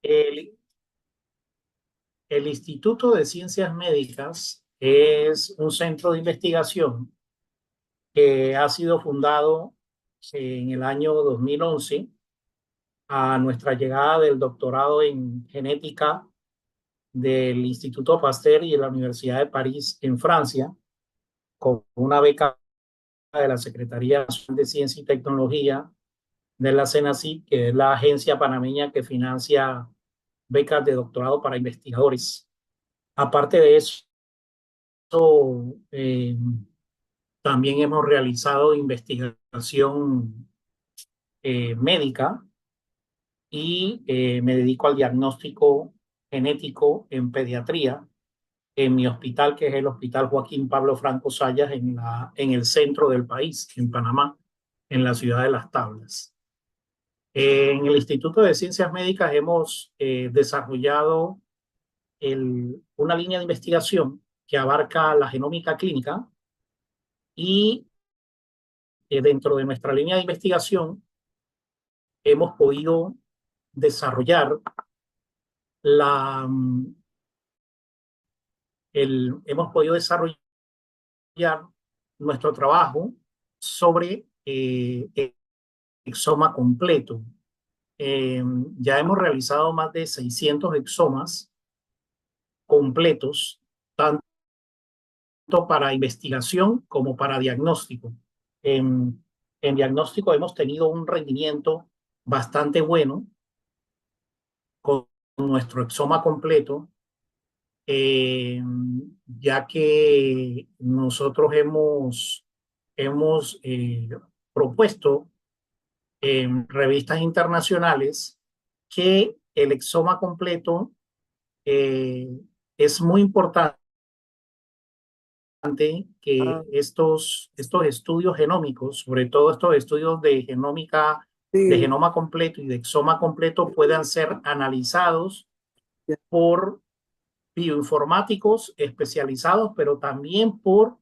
El, el Instituto de Ciencias Médicas es un centro de investigación que ha sido fundado en el año 2011 a nuestra llegada del doctorado en genética del Instituto Pasteur y de la Universidad de París en Francia, con una beca de la Secretaría Nacional de Ciencia y Tecnología de la CENACIT, que es la agencia panameña que financia becas de doctorado para investigadores. Aparte de eso, eh, también hemos realizado investigación médica y me dedico al diagnóstico genético en pediatría en mi hospital, que es el Hospital Joaquín Pablo Franco Sayas, en el centro del país, en Panamá, en la ciudad de Las Tablas. En el Instituto de Ciencias Médicas hemos desarrollado una línea de investigación que abarca la genómica clínica y dentro de nuestra línea de investigación hemos podido desarrollar la, hemos podido desarrollar nuestro trabajo sobre exoma completo. Ya hemos realizado más de 600 exomas completos, tanto para investigación como para diagnóstico. En diagnóstico hemos tenido un rendimiento bastante bueno con nuestro exoma completo, eh, ya que nosotros hemos propuesto en revistas internacionales que el exoma completo eh, es muy importante, Ah, que estos estudios genómicos, sobre todo estos estudios de genómica, de sí, genoma completo y de exoma completo, puedan ser analizados ya, por bioinformáticos especializados, pero también por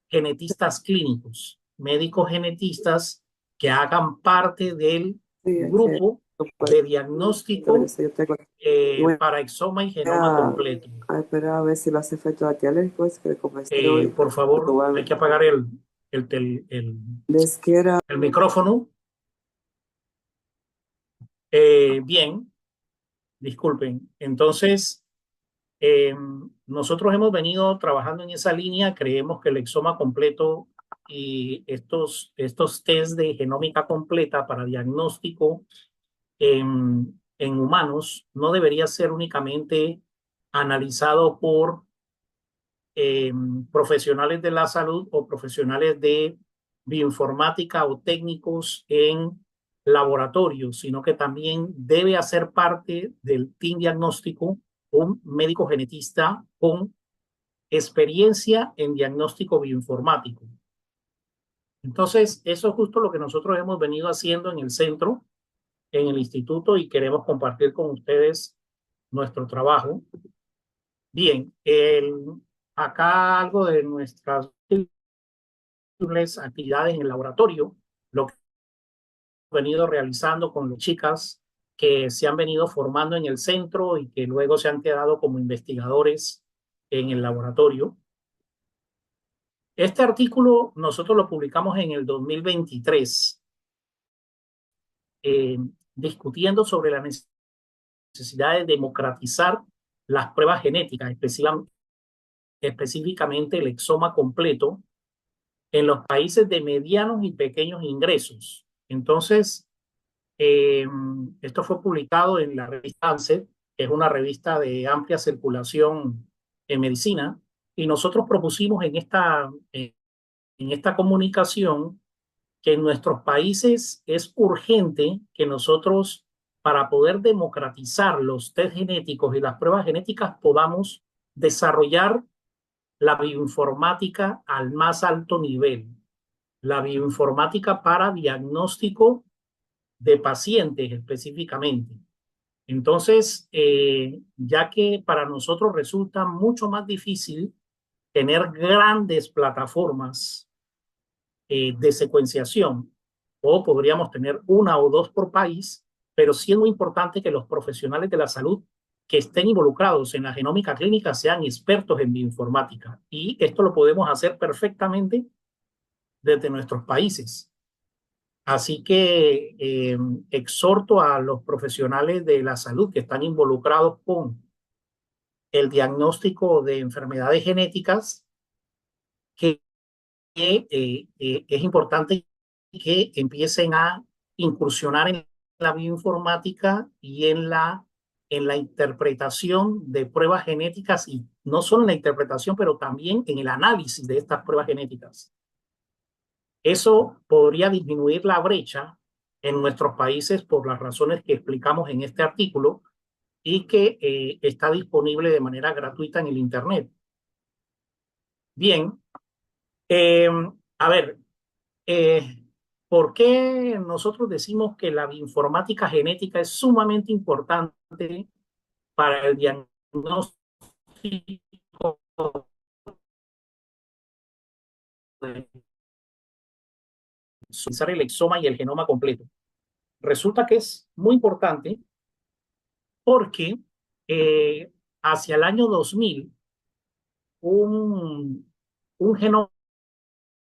genetistas clínicos, médicos genetistas que hagan parte del sí, es que grupo no puede de ver diagnóstico eso. Yo tengo. Y voy para exoma y genoma a, completo. a esperar a ver si lo hace efecto alérgico, es que como esté hoy, Por porque favor, voy a hay ver. que apagar el, tel- el, Les quiera. el micrófono. Bien, disculpen. Entonces, eh, nosotros hemos venido trabajando en esa línea. Creemos que el exoma completo y estos test de genómica completa para diagnóstico en humanos no debería ser únicamente analizado por eh, profesionales de la salud o profesionales de bioinformática o técnicos en laboratorios, sino que también debe hacer parte del team diagnóstico un médico genetista con experiencia en diagnóstico bioinformático. Entonces, eso es justo lo que nosotros hemos venido haciendo en el centro, en el instituto, y queremos compartir con ustedes nuestro trabajo. Bien, acá algo de nuestras actividades en el laboratorio, lo que hemos venido realizando con las chicas que se han venido formando en el centro y que luego se han quedado como investigadores en el laboratorio. Este artículo nosotros lo publicamos en el 2023, eh, discutiendo sobre la necesidad de democratizar las pruebas genéticas, específicamente el exoma completo, en los países de medianos y pequeños ingresos. Entonces, eh, esto fue publicado en la revista Lancet, que es una revista de amplia circulación en medicina, y nosotros propusimos en esta comunicación que en nuestros países es urgente que nosotros, para poder democratizar los test genéticos y las pruebas genéticas, podamos desarrollar la bioinformática al más alto nivel, la bioinformática para diagnóstico de pacientes específicamente. Entonces, ya que para nosotros resulta mucho más difícil tener grandes plataformas de secuenciación, o podríamos tener una o dos por país, pero sí es muy importante que los profesionales de la salud que estén involucrados en la genómica clínica sean expertos en bioinformática. Y esto lo podemos hacer perfectamente desde nuestros países. Así que exhorto a los profesionales de la salud que están involucrados con el diagnóstico de enfermedades genéticas que es importante que empiecen a incursionar en la bioinformática y en la interpretación de pruebas genéticas, y no solo en la interpretación, pero también en el análisis de estas pruebas genéticas. Eso podría disminuir la brecha en nuestros países por las razones que explicamos en este artículo y que está disponible de manera gratuita en el Internet. Bien, eh, a ver, eh, ¿por qué nosotros decimos que la bioinformática genética es sumamente importante para el diagnóstico de usar el exoma y el genoma completo? Resulta que es muy importante porque hacia el año 2000, un, un genoma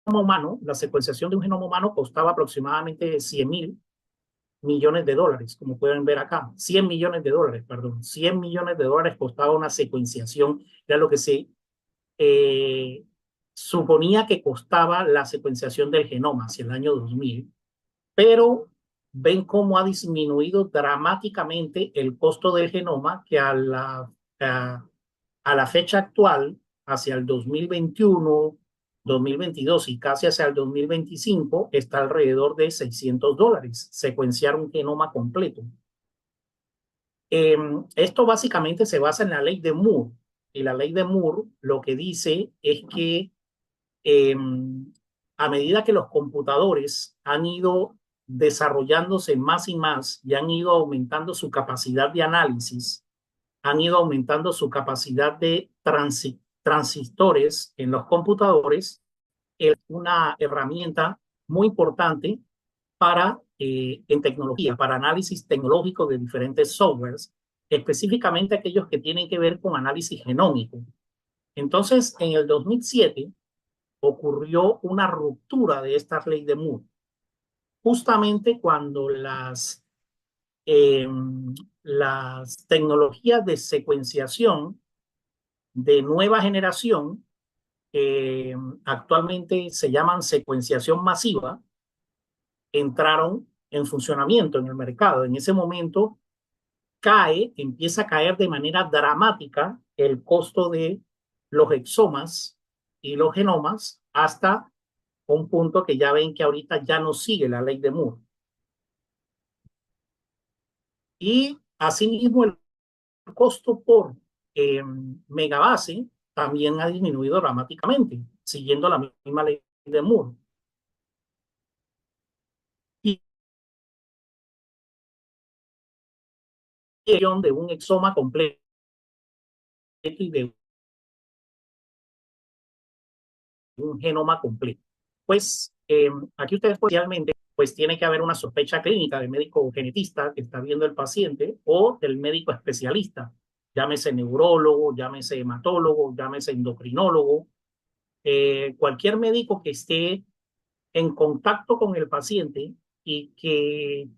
humano, la secuenciación de un genoma humano costaba aproximadamente 100.000 millones de dólares, como pueden ver acá. 100 millones de dólares, perdón. 100 millones de dólares costaba una secuenciación, era lo que se eh, suponía que costaba la secuenciación del genoma hacia el año 2000, pero ven cómo ha disminuido dramáticamente el costo del genoma, que a la fecha actual, hacia el 2021, 2022 y casi hacia el 2025, está alrededor de $600 secuenciar un genoma completo. Esto básicamente se basa en la ley de Moore, y la ley de Moore lo que dice es que eh, a medida que los computadores han ido desarrollándose más y más y han ido aumentando su capacidad de análisis, han ido aumentando su capacidad de transistores en los computadores, es una herramienta muy importante para, en tecnología, para análisis tecnológico de diferentes softwares, específicamente aquellos que tienen que ver con análisis genómico. Entonces, en el 2007 ocurrió una ruptura de esta ley de Moore, justamente cuando eh, las tecnologías de secuenciación de nueva generación, actualmente se llaman secuenciación masiva, entraron en funcionamiento en el mercado. En ese momento empieza a caer de manera dramática el costo de los exomas y los genomas hasta un punto que ya ven que ahorita ya no sigue la ley de Moore. Y asimismo el costo por megabase también ha disminuido dramáticamente, siguiendo la misma ley de Moore. Y de un exoma completo y de un genoma completo. Pues aquí ustedes potencialmente pues tiene que haber una sospecha clínica del médico genetista que está viendo el paciente o del médico especialista, llámese neurólogo, llámese hematólogo, llámese endocrinólogo, cualquier médico que esté en contacto con el paciente y que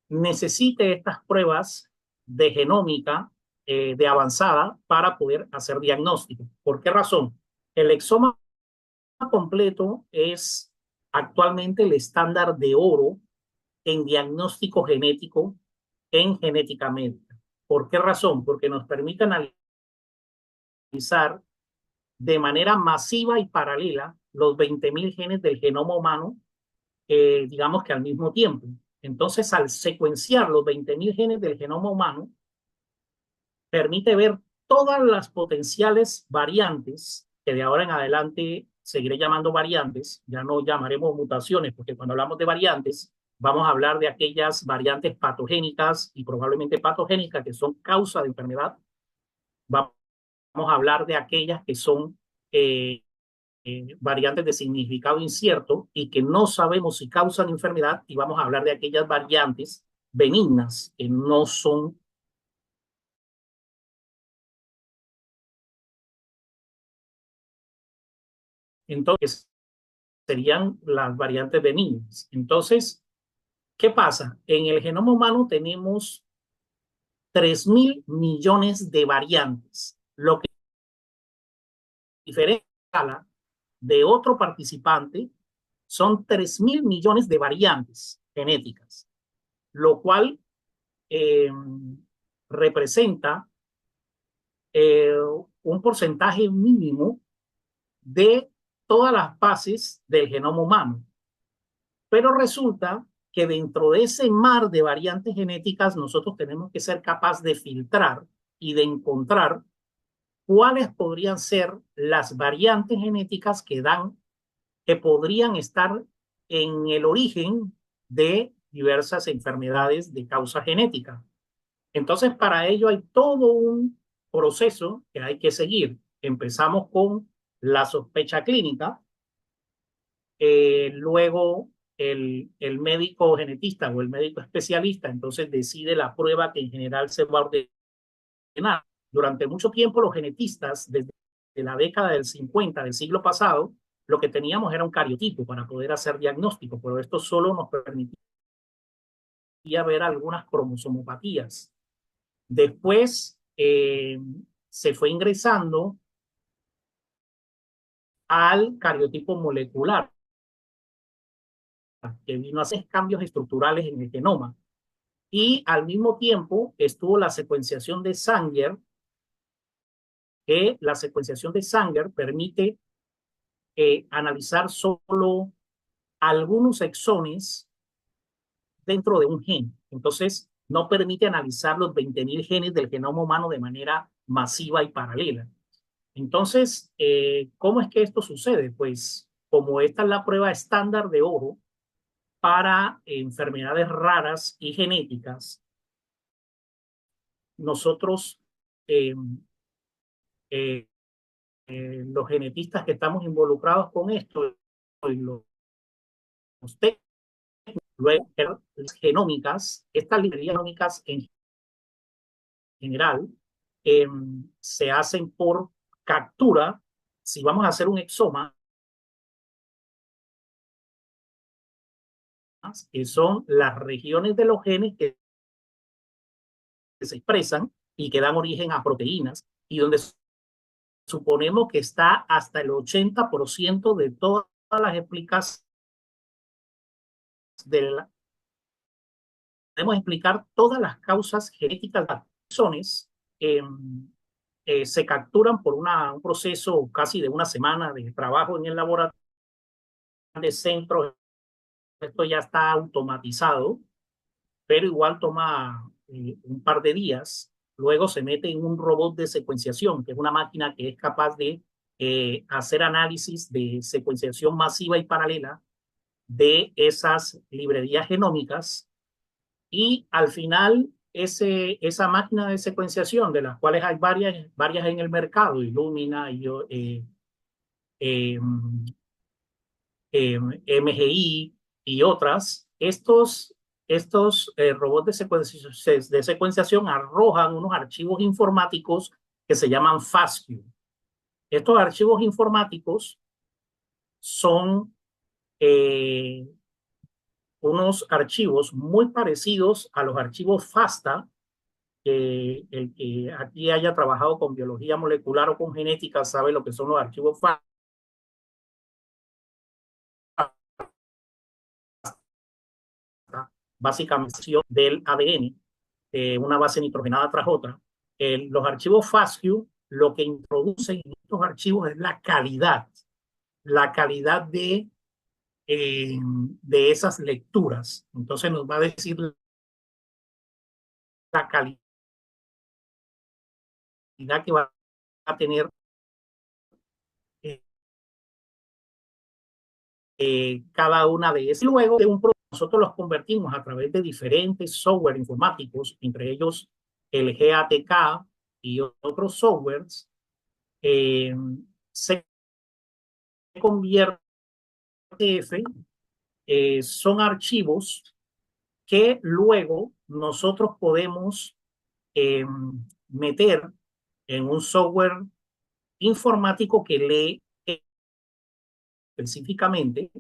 necesite estas pruebas de genómica de avanzada para poder hacer diagnóstico. ¿Por qué razón? El exoma completo es actualmente el estándar de oro en diagnóstico genético en genética médica. ¿Por qué razón? Porque nos permite analizar de manera masiva y paralela los 20.000 genes del genoma humano, digamos que al mismo tiempo. Entonces, al secuenciar los 20.000 genes del genoma humano, permite ver todas las potenciales variantes, que de ahora en adelante seguiré llamando variantes, ya no llamaremos mutaciones, porque cuando hablamos de variantes, vamos a hablar de aquellas variantes patogénicas y probablemente patogénicas que son causa de enfermedad. Vamos a hablar de aquellas que son variantes de significado incierto y que no sabemos si causan enfermedad, y vamos a hablar de aquellas variantes benignas, que no son. Entonces, serían las variantes benignas. Entonces, ¿qué pasa? En el genoma humano tenemos 3.000 millones de variantes, lo que diferencia de otro participante son 3.000 millones de variantes genéticas, lo cual eh, representa eh, un porcentaje mínimo de todas las bases del genoma humano. Pero resulta que dentro de ese mar de variantes genéticas nosotros tenemos que ser capaces de filtrar y de encontrar cuáles podrían ser las variantes genéticas que podrían estar en el origen de diversas enfermedades de causa genética. Entonces, para ello hay todo un proceso que hay que seguir. Empezamos con la sospecha clínica, luego el médico genetista o el médico especialista entonces decide la prueba que en general se va a ordenar. Durante mucho tiempo los genetistas, desde la década del 50 del siglo pasado, lo que teníamos era un cariotipo para poder hacer diagnóstico, pero esto solo nos permitía ver algunas cromosomopatías. Después se fue ingresando al cariotipo molecular, que vino a hacer cambios estructurales en el genoma. Y al mismo tiempo estuvo la secuenciación de Sanger, que la secuenciación de Sanger permite analizar solo algunos exones dentro de un gen. Entonces, no permite analizar los 20.000 genes del genoma humano de manera masiva y paralela. Entonces, ¿cómo es que esto sucede? Pues como esta es la prueba estándar de oro para enfermedades raras y genéticas, nosotros, eh, eh, los genetistas que estamos involucrados con esto, los técnicos, luego las genómicas, estas librerías genómicas en general, eh, se hacen por captura. Si vamos a hacer un exoma, que son las regiones de los genes que se expresan y que dan origen a proteínas, y donde suponemos que está hasta el 80% de todas las explicaciones de la, podemos explicar todas las causas genéticas de las personas. eh, se capturan por un proceso casi de una semana de trabajo en el laboratorio de centro. Esto ya está automatizado, pero igual toma un par de días. Luego se mete en un robot de secuenciación, que es una máquina que es capaz de hacer análisis de secuenciación masiva y paralela de esas librerías genómicas. Y al final, esa máquina de secuenciación, de las cuales hay varias en el mercado, Illumina, eh, MGI y otras, estos robots de secuenciación arrojan unos archivos informáticos que se llaman FASTQ. Estos archivos informáticos son eh, unos archivos muy parecidos a los archivos FASTA. El que aquí haya trabajado con biología molecular o con genética sabe lo que son los archivos FASTA. Básicamente del ADN, una base nitrogenada tras otra. Los archivos FASTQ lo que introducen en estos archivos es la calidad de esas lecturas. Entonces nos va a decir la calidad que va a tener eh, cada una de esas. Luego de nosotros los convertimos a través de diferentes software informáticos, entre ellos el GATK y otros softwares, se convierte son archivos que luego nosotros podemos meter en un software informático que lee específicamente,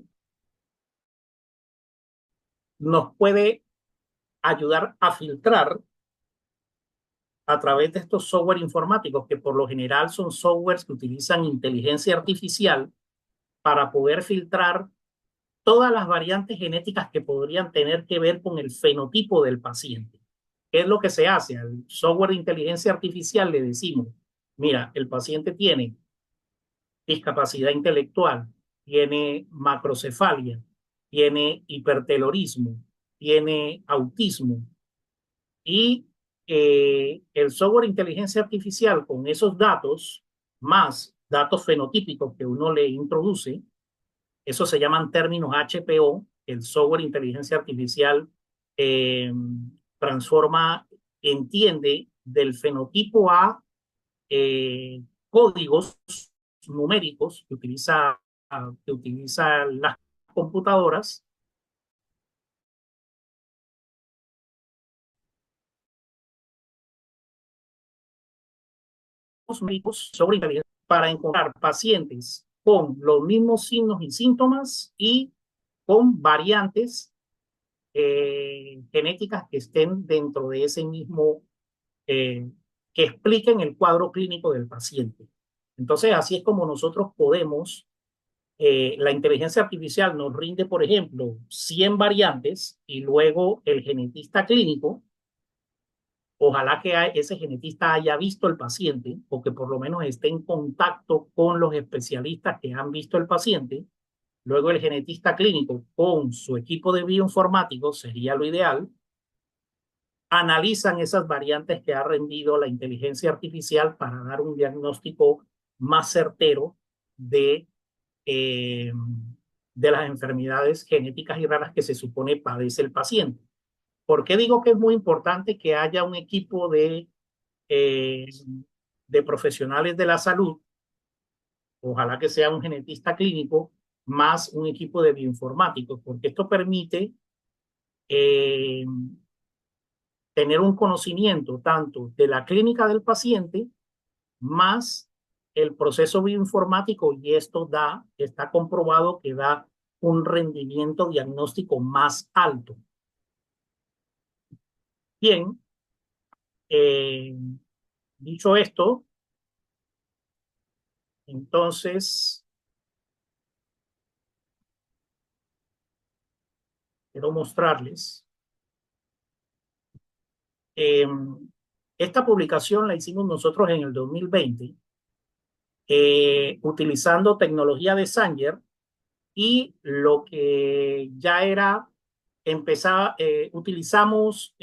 nos puede ayudar a filtrar a través de estos software informáticos, que por lo general son softwares que utilizan inteligencia artificial para poder filtrar todas las variantes genéticas que podrían tener que ver con el fenotipo del paciente. ¿Qué es lo que se hace? Al software de inteligencia artificial le decimos, mira, el paciente tiene discapacidad intelectual, tiene macrocefalia, tiene hipertelorismo, tiene autismo, y el software de inteligencia artificial con esos datos, más datos fenotípicos que uno le introduce, eso se llaman términos HPO, el software de inteligencia artificial eh, transforma, entiende del fenotipo a códigos numéricos que utiliza las computadoras sobre inteligencia para encontrar pacientes con los mismos signos y síntomas y con variantes genéticas que estén dentro de ese mismo, eh, que expliquen el cuadro clínico del paciente. Entonces, así es como nosotros podemos, la inteligencia artificial nos rinde, por ejemplo, 100 variantes y luego el genetista clínico, ojalá que ese genetista haya visto el paciente o que por lo menos esté en contacto con los especialistas que han visto el paciente. Luego el genetista clínico con su equipo de bioinformáticos, sería lo ideal, analizan esas variantes que ha rendido la inteligencia artificial para dar un diagnóstico más certero de, eh, de las enfermedades genéticas y raras que se supone padece el paciente. ¿Por qué digo que es muy importante que haya un equipo eh, de profesionales de la salud? Ojalá que sea un genetista clínico más un equipo de bioinformáticos, porque esto permite eh, tener un conocimiento tanto de la clínica del paciente más el proceso bioinformático, y esto está comprobado que da un rendimiento diagnóstico más alto. Bien, eh, dicho esto, entonces quiero mostrarles. Eh, esta publicación la hicimos nosotros en el 2020, utilizando tecnología de Sanger, y lo que ya era, utilizamos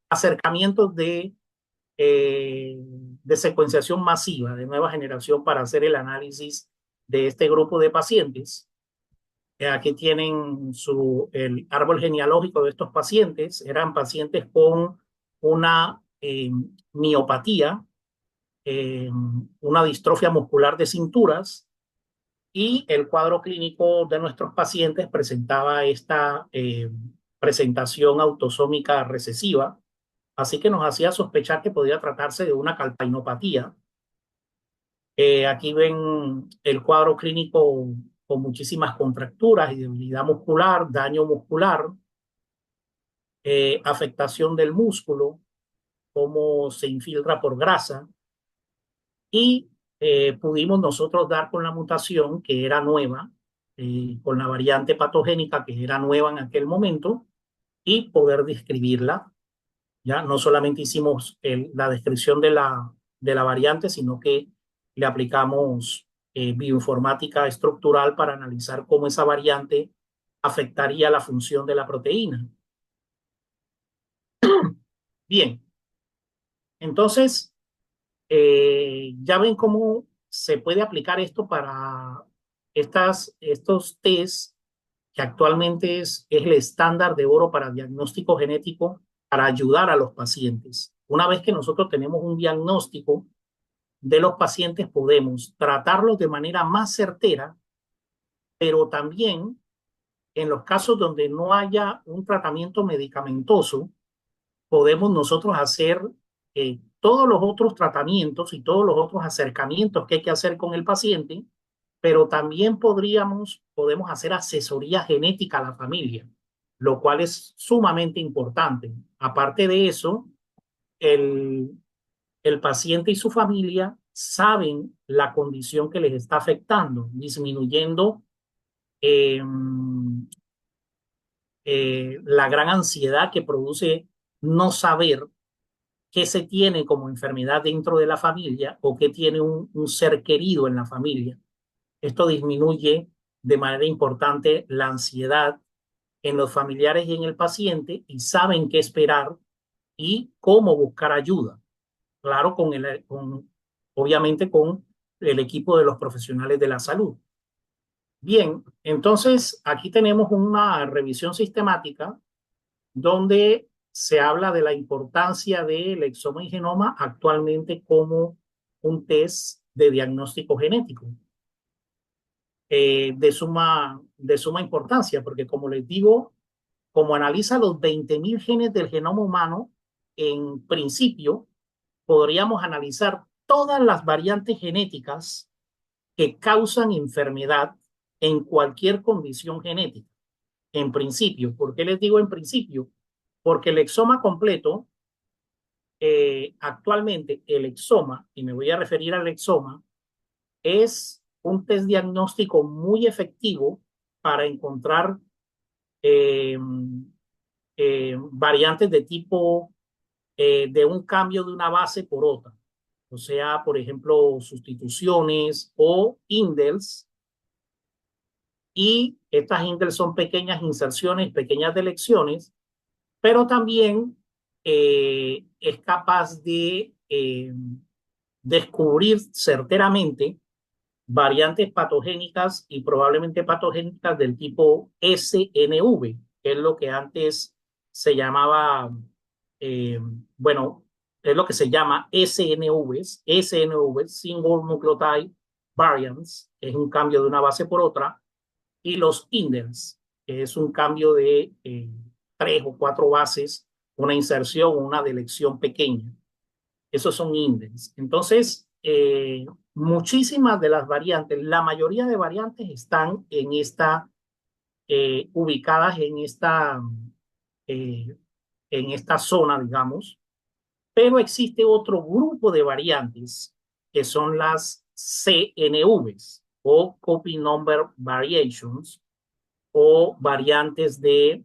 acercamientos de secuenciación masiva de nueva generación para hacer el análisis de este grupo de pacientes. Aquí tienen el árbol genealógico de estos pacientes. Eran pacientes con una miopatía, una distrofia muscular de cinturas, y el cuadro clínico de nuestros pacientes presentaba esta presentación autosómica recesiva, así que nos hacía sospechar que podía tratarse de una calpainopatía. Aquí ven el cuadro clínico con muchísimas contracturas y debilidad muscular, daño muscular, afectación del músculo, cómo se infiltra por grasa, y pudimos nosotros dar con la mutación que era nueva, con la variante patogénica que era nueva en aquel momento, y poder describirla. Ya no solamente hicimos la descripción de la variante, sino que le aplicamos bioinformática estructural para analizar cómo esa variante afectaría la función de la proteína. Bien, entonces ya ven cómo se puede aplicar esto para estos test que actualmente es el estándar de oro para diagnóstico genético para ayudar a los pacientes. Una vez que nosotros tenemos un diagnóstico de los pacientes, podemos tratarlos de manera más certera, pero también en los casos donde no haya un tratamiento medicamentoso, podemos nosotros hacer todos los otros tratamientos y todos los otros acercamientos que hay que hacer con el paciente, pero también podemos hacer asesoría genética a la familia, lo cual es sumamente importante. Aparte de eso, el, el paciente y su familia saben la condición que les está afectando, disminuyendo eh, la gran ansiedad que produce no saber qué se tiene como enfermedad dentro de la familia o qué tiene un ser querido en la familia. Esto disminuye de manera importante la ansiedad en los familiares y en el paciente y saben qué esperar y cómo buscar ayuda. Claro, obviamente con el equipo de los profesionales de la salud. Bien, entonces aquí tenemos una revisión sistemática donde se habla de la importancia del exoma y genoma actualmente como un test de diagnóstico genético de suma importancia, porque como les digo, como analiza los 20.000 genes del genoma humano, en principio podríamos analizar todas las variantes genéticas que causan enfermedad en cualquier condición genética. En principio, ¿por qué les digo en principio? Porque el exoma completo, actualmente el exoma, y me voy a referir al exoma, es un test diagnóstico muy efectivo para encontrar eh, variantes de tipo de un cambio de una base por otra. O sea, por ejemplo, sustituciones o indels. Y estas indels son pequeñas inserciones, pequeñas delecciones, pero también es capaz de descubrir certeramente variantes patogénicas y probablemente patogénicas del tipo SNV, que es lo que antes se llamaba, eh, bueno, es lo que se llama SNV, Single Nucleotide Variants, que es un cambio de una base por otra, y los indels, que es un cambio de 3 o 4 bases, una inserción o una delección pequeña. Esos son indels. Entonces, muchísimas de las variantes, la mayoría de variantes están ubicadas eh, en esta zona, digamos, pero existe otro grupo de variantes que son las CNVs o Copy Number Variations o variantes del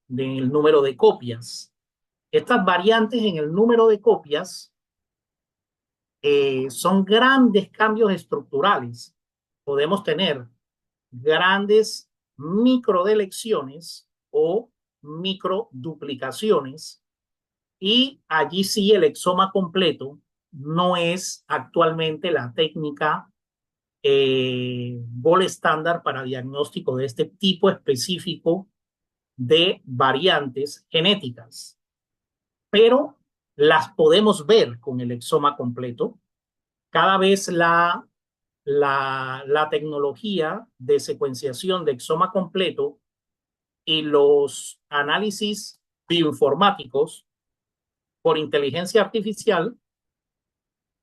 número de copias. Estas variantes en el número de copias son grandes cambios estructurales. Podemos tener grandes microdelecciones o microduplicaciones y allí sí el exoma completo no es actualmente la técnica gold estándar para diagnóstico de este tipo específico de variantes genéticas, pero las podemos ver con el exoma completo. Cada vez la tecnología de secuenciación de exoma completo y los análisis bioinformáticos por inteligencia artificial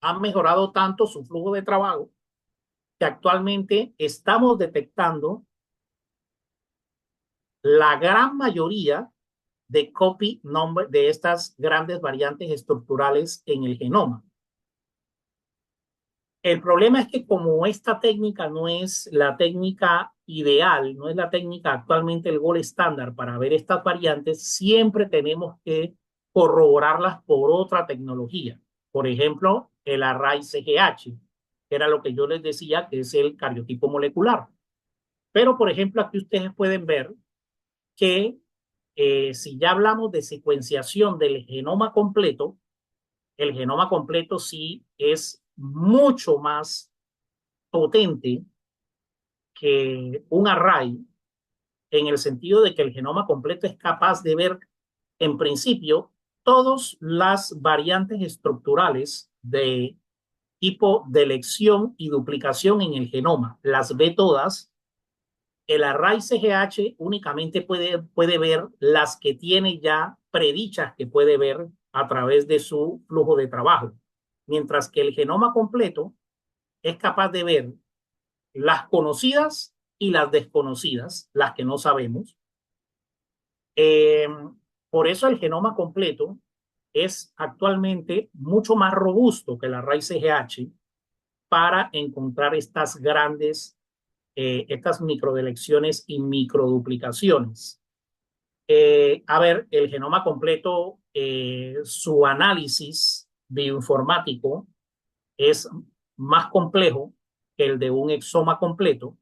han mejorado tanto su flujo de trabajo que actualmente estamos detectando la gran mayoría de copy number de estas grandes variantes estructurales en el genoma. El problema es que como esta técnica no es la técnica ideal, no es la técnica actualmente el gold estándar para ver estas variantes, siempre tenemos que corroborarlas por otra tecnología. Por ejemplo, el array CGH, que era lo que yo les decía que es el cariotipo molecular. Pero, por ejemplo, aquí ustedes pueden ver que si ya hablamos de secuenciación del genoma completo, el genoma completo sí es mucho más potente que un array en el sentido de que el genoma completo es capaz de ver, en principio, todas las variantes estructurales de tipo de elección y duplicación en el genoma. Las ve todas El array CGH únicamente puede ver las que tiene ya predichas que puede ver a través de su flujo de trabajo, mientras que el genoma completo es capaz de ver las conocidas y las desconocidas, las que no sabemos. Eh, por eso el genoma completo es actualmente mucho más robusto que el array CGH para encontrar estas microdelecciones y microduplicaciones. A ver, el genoma completo, su análisis bioinformático es más complejo que el de un exoma completo.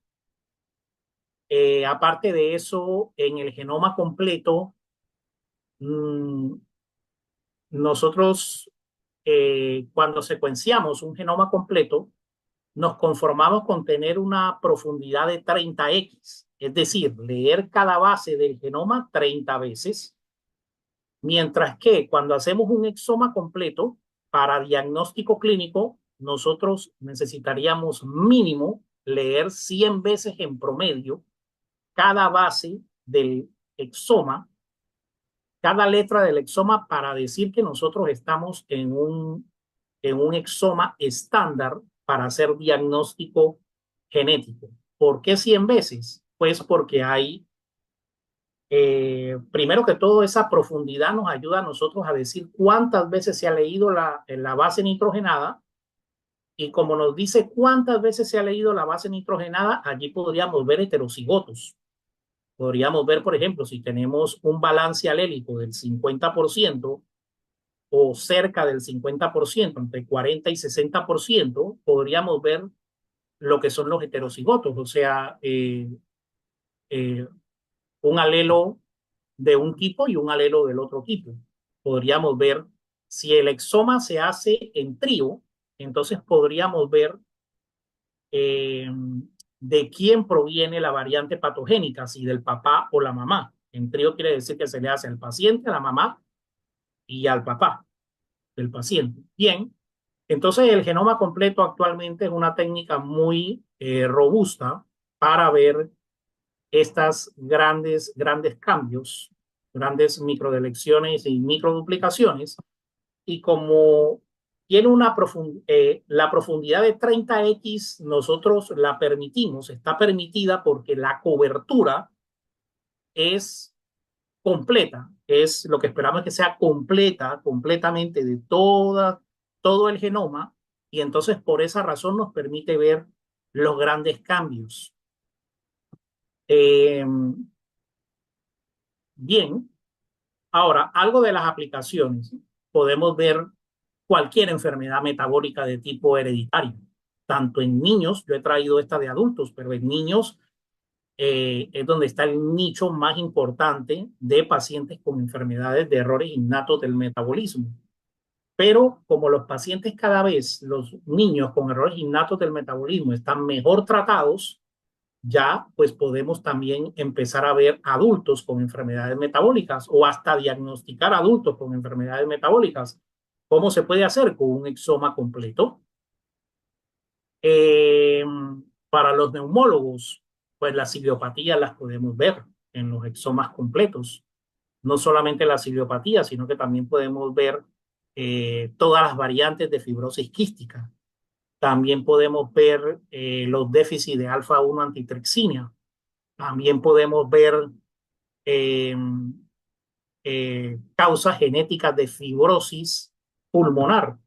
Aparte de eso, en el genoma completo, mmm, nosotros cuando secuenciamos un genoma completo, nos conformamos con tener una profundidad de 30x, es decir, leer cada base del genoma 30 veces, mientras que cuando hacemos un exoma completo para diagnóstico clínico, nosotros necesitaríamos mínimo leer 100 veces en promedio cada base del exoma, cada letra del exoma para decir que nosotros estamos en un exoma estándar para hacer diagnóstico genético. ¿Por qué 100 veces? Pues porque hay, primero que todo, esa profundidad nos ayuda a nosotros a decir cuántas veces se ha leído la base nitrogenada, y como nos dice cuántas veces se ha leído la base nitrogenada, allí podríamos ver heterocigotos. Podríamos ver, por ejemplo, si tenemos un balance alélico del 50% o cerca del 50%, entre 40 y 60%, podríamos ver lo que son los heterocigotos, o sea, eh, un alelo de un tipo y un alelo del otro tipo. Podríamos ver si el exoma se hace en trío, entonces podríamos ver eh, de quién proviene la variante patogénica, si del papá o la mamá. En trío quiere decir que se le hace al paciente, a la mamá y al papá del paciente. Bien, entonces el genoma completo actualmente es una técnica muy robusta para ver estas grandes cambios, grandes microdelecciones y microduplicaciones, y como tiene la profundidad de 30x, nosotros la permitimos, está permitida porque la cobertura es completa, es lo que esperamos que sea completa, completamente de todo el genoma, y entonces por esa razón nos permite ver los grandes cambios. Eh, Bien, ahora algo de las aplicaciones. Podemos ver cualquier enfermedad metabólica de tipo hereditario, tanto en niños, yo he traído esta de adultos, pero en niños es donde está el nicho más importante de pacientes con enfermedades de errores innatos del metabolismo. Pero como los pacientes cada vez, los niños con errores innatos del metabolismo están mejor tratados, ya pues podemos también empezar a ver adultos con enfermedades metabólicas o hasta diagnosticar adultos con enfermedades metabólicas. ¿Cómo se puede hacer? Con un exoma completo. Eh, para los neumólogos, pues las idiopatías las podemos ver en los exomas completos. No solamente la idiopatía, sino que también podemos ver todas las variantes de fibrosis quística. También podemos ver los déficits de alfa-1 antitrexina. También podemos ver eh, causas genéticas de fibrosis pulmonar.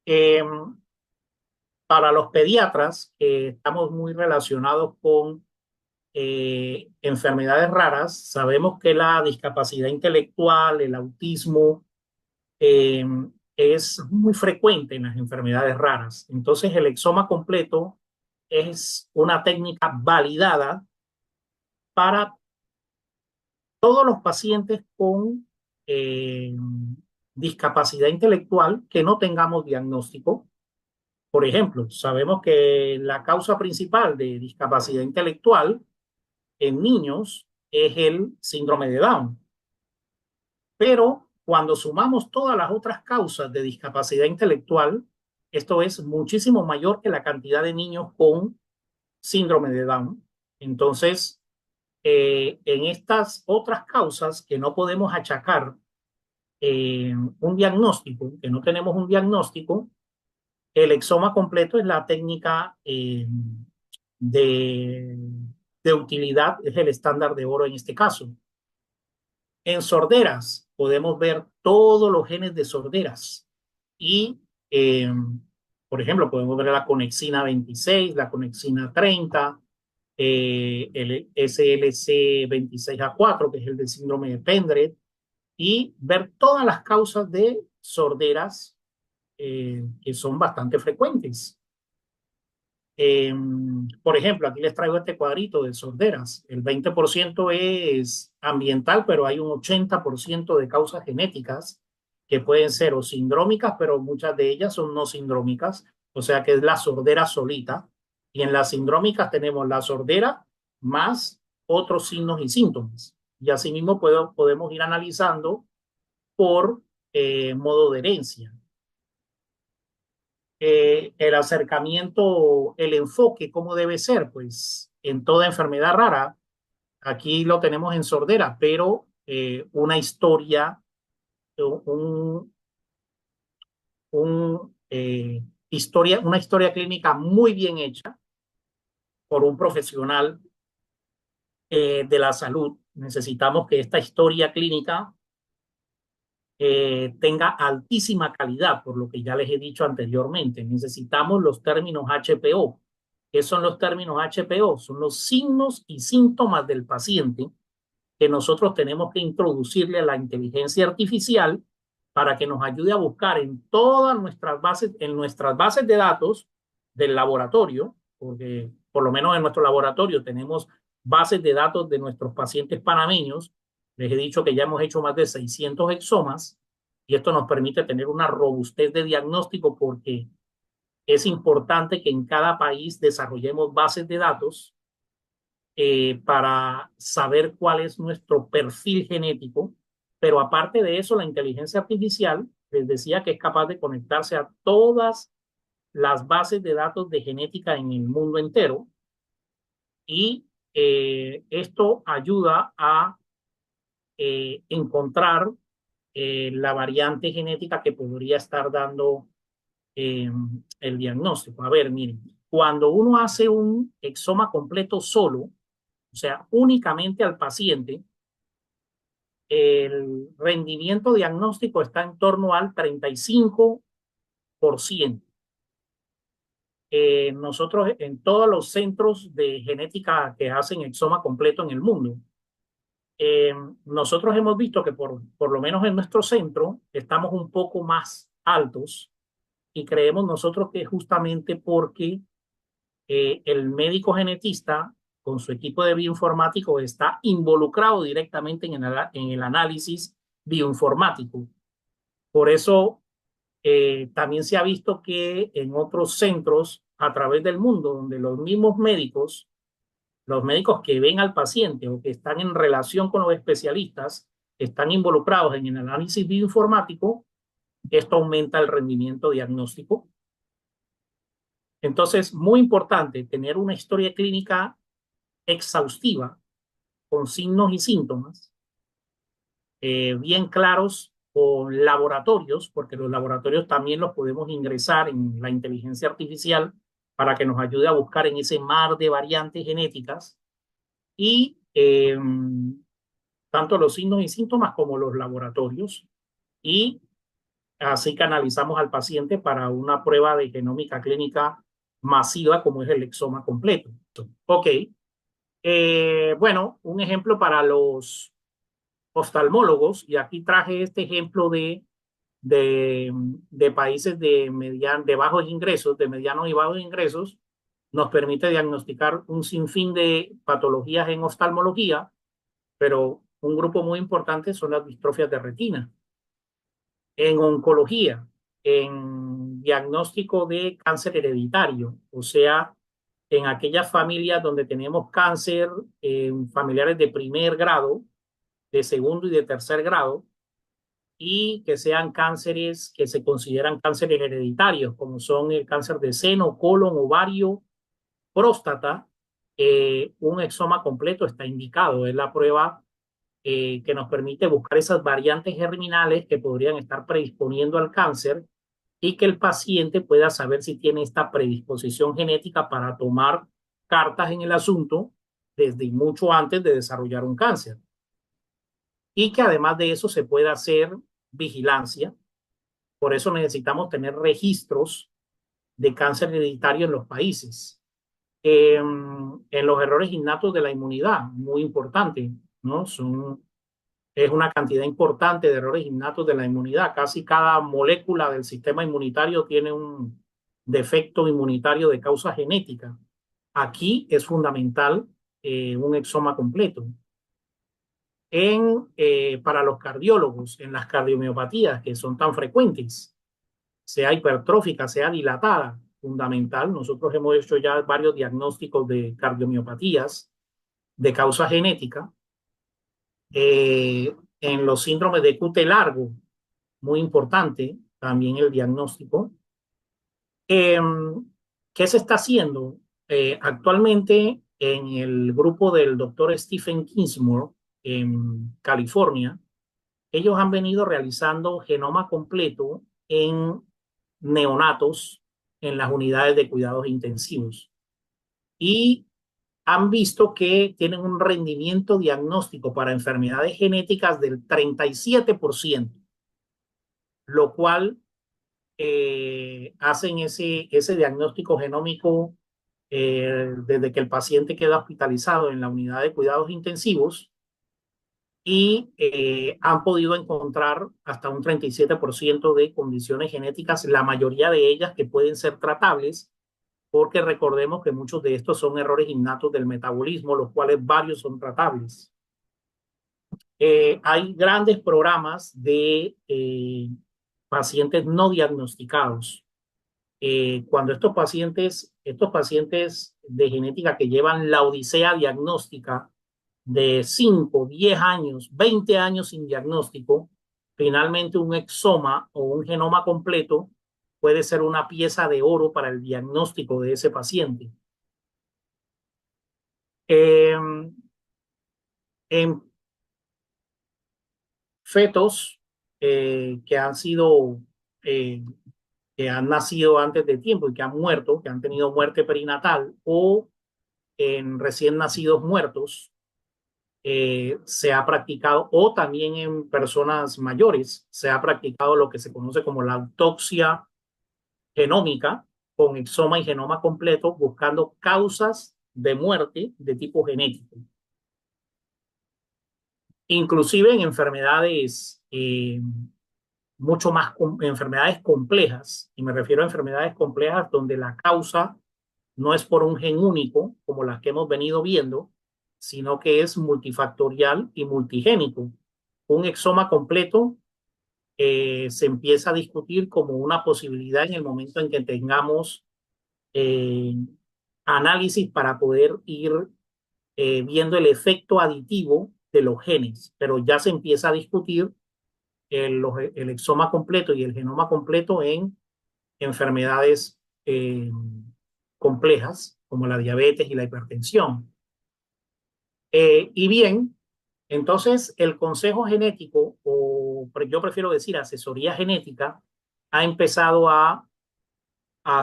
Eh, para los pediatras, estamos muy relacionados con enfermedades raras. Sabemos que la discapacidad intelectual, el autismo, eh, es muy frecuente en las enfermedades raras. Entonces, el exoma completo es una técnica validada para todos los pacientes con discapacidad intelectual que no tengamos diagnóstico. Por ejemplo, sabemos que la causa principal de discapacidad intelectual en niños es el síndrome de Down. Pero cuando sumamos todas las otras causas de discapacidad intelectual, esto es muchísimo mayor que la cantidad de niños con síndrome de Down. Entonces, en estas otras causas que no podemos achacar un diagnóstico, que no tenemos un diagnóstico, el exoma completo es la técnica de, de utilidad, es el estándar de oro en este caso. En sorderas podemos ver todos los genes de sorderas y, eh, por ejemplo, podemos ver la conexina 26, la conexina 30, el SLC 26A4, que es el del síndrome de Pendred, y ver todas las causas de sorderas que son bastante frecuentes. Por ejemplo, aquí les traigo este cuadrito de sorderas. El 20% es ambiental, pero hay un 80% de causas genéticas que pueden ser o sindrómicas, pero muchas de ellas son no sindrómicas, o sea que es la sordera solita. Y en las sindrómicas tenemos la sordera más otros signos y síntomas. Y asimismo podemos ir analizando por modo de herencia. El acercamiento, el enfoque, ¿cómo debe ser? Pues en toda enfermedad rara, aquí lo tenemos en sordera, pero un, una historia clínica muy bien hecha por un profesional de la salud. Necesitamos que esta historia clínica tenga altísima calidad, por lo que ya les he dicho anteriormente. Necesitamos los términos HPO. ¿Qué son los términos HPO? Son los signos y síntomas del paciente que nosotros tenemos que introducirle a la inteligencia artificial para que nos ayude a buscar en nuestras bases de datos del laboratorio, porque por lo menos en nuestro laboratorio tenemos bases de datos de nuestros pacientes panameños. Les he dicho que ya hemos hecho más de 600 exomas y esto nos permite tener una robustez de diagnóstico porque es importante que en cada país desarrollemos bases de datos para saber cuál es nuestro perfil genético, pero aparte de eso, la inteligencia artificial les decía que es capaz de conectarse a todas las bases de datos de genética en el mundo entero y esto ayuda a encontrar la variante genética que podría estar dando eh, el diagnóstico. A ver, miren, cuando uno hace un exoma completo solo, o sea, únicamente al paciente, el rendimiento diagnóstico está en torno al 35%. Nosotros en todos los centros de genética que hacen exoma completo en el mundo, eh, nosotros hemos visto que por lo menos en nuestro centro estamos un poco más altos y creemos nosotros que es justamente porque el médico genetista con su equipo de bioinformático está involucrado directamente en el análisis bioinformático. Por eso también se ha visto que en otros centros a través del mundo, donde los médicos que ven al paciente o que están en relación con los especialistas, están involucrados en el análisis bioinformático, esto aumenta el rendimiento diagnóstico. Entonces, muy importante tener una historia clínica exhaustiva con signos y síntomas bien claros con laboratorios, porque los laboratorios también los podemos ingresar en la inteligencia artificial para que nos ayude a buscar en ese mar de variantes genéticas y tanto los signos y síntomas como los laboratorios y así canalizamos al paciente para una prueba de genómica clínica masiva como es el exoma completo. Ok, bueno, un ejemplo para los oftalmólogos, y aquí traje este ejemplo de países de bajos ingresos, de medianos y bajos ingresos, nos permite diagnosticar un sinfín de patologías en oftalmología, pero un grupo muy importante son las distrofias de retina. En oncología, en diagnóstico de cáncer hereditario, o sea, en aquellas familias donde tenemos cáncer en familiares de primer grado, de segundo y de tercer grado, y que sean cánceres que se consideran cánceres hereditarios, como son el cáncer de seno, colon, ovario, próstata un exoma completo está indicado. Es la prueba que nos permite buscar esas variantes germinales que podrían estar predisponiendo al cáncer y que el paciente pueda saber si tiene esta predisposición genética para tomar cartas en el asunto desde mucho antes de desarrollar un cáncer. Y que además de eso se pueda hacer vigilancia. Por eso necesitamos tener registros de cáncer hereditario en los países. En los errores innatos de la inmunidad, muy importante, ¿no? Es una cantidad importante de errores innatos de la inmunidad. Casi cada molécula del sistema inmunitario tiene un defecto inmunitario de causa genética. Aquí es fundamental un exoma completo. Para los cardiólogos, en las cardiomiopatías que son tan frecuentes, sea hipertrófica, sea dilatada, fundamental. Nosotros hemos hecho ya varios diagnósticos de cardiomiopatías de causa genética. En los síndromes de QT largo, muy importante también el diagnóstico. Eh, ¿Qué se está haciendo? Actualmente en el grupo del doctor Stephen Kingsmore en California, ellos han venido realizando genoma completo en neonatos en las unidades de cuidados intensivos y han visto que tienen un rendimiento diagnóstico para enfermedades genéticas del 37%, lo cual hacen ese diagnóstico genómico desde que el paciente queda hospitalizado en la unidad de cuidados intensivos y han podido encontrar hasta un 37% de condiciones genéticas, la mayoría de ellas que pueden ser tratables, porque recordemos que muchos de estos son errores innatos del metabolismo, los cuales varios son tratables. Hay grandes programas de pacientes no diagnosticados. Cuando estos pacientes de genética que llevan la odisea diagnóstica de 5, 10 años, 20 años sin diagnóstico, finalmente un exoma o un genoma completo puede ser una pieza de oro para el diagnóstico de ese paciente. En fetos que han sido, eh, que han nacido antes de tiempo y que han muerto, que han tenido muerte perinatal o en recién nacidos muertos, se ha practicado, o también en personas mayores, se ha practicado lo que se conoce como la autopsia genómica con exoma y genoma completo, buscando causas de muerte de tipo genético. Inclusive en enfermedades mucho más, enfermedades complejas, y me refiero a enfermedades complejas donde la causa no es por un gen único, como las que hemos venido viendo, sino que es multifactorial y multigénico. Un exoma completo se empieza a discutir como una posibilidad en el momento en que tengamos eh, análisis para poder ir viendo el efecto aditivo de los genes, pero ya se empieza a discutir el exoma completo y el genoma completo en enfermedades complejas como la diabetes y la hipertensión. Y bien, entonces el consejo genético, o yo prefiero decir asesoría genética, ha empezado a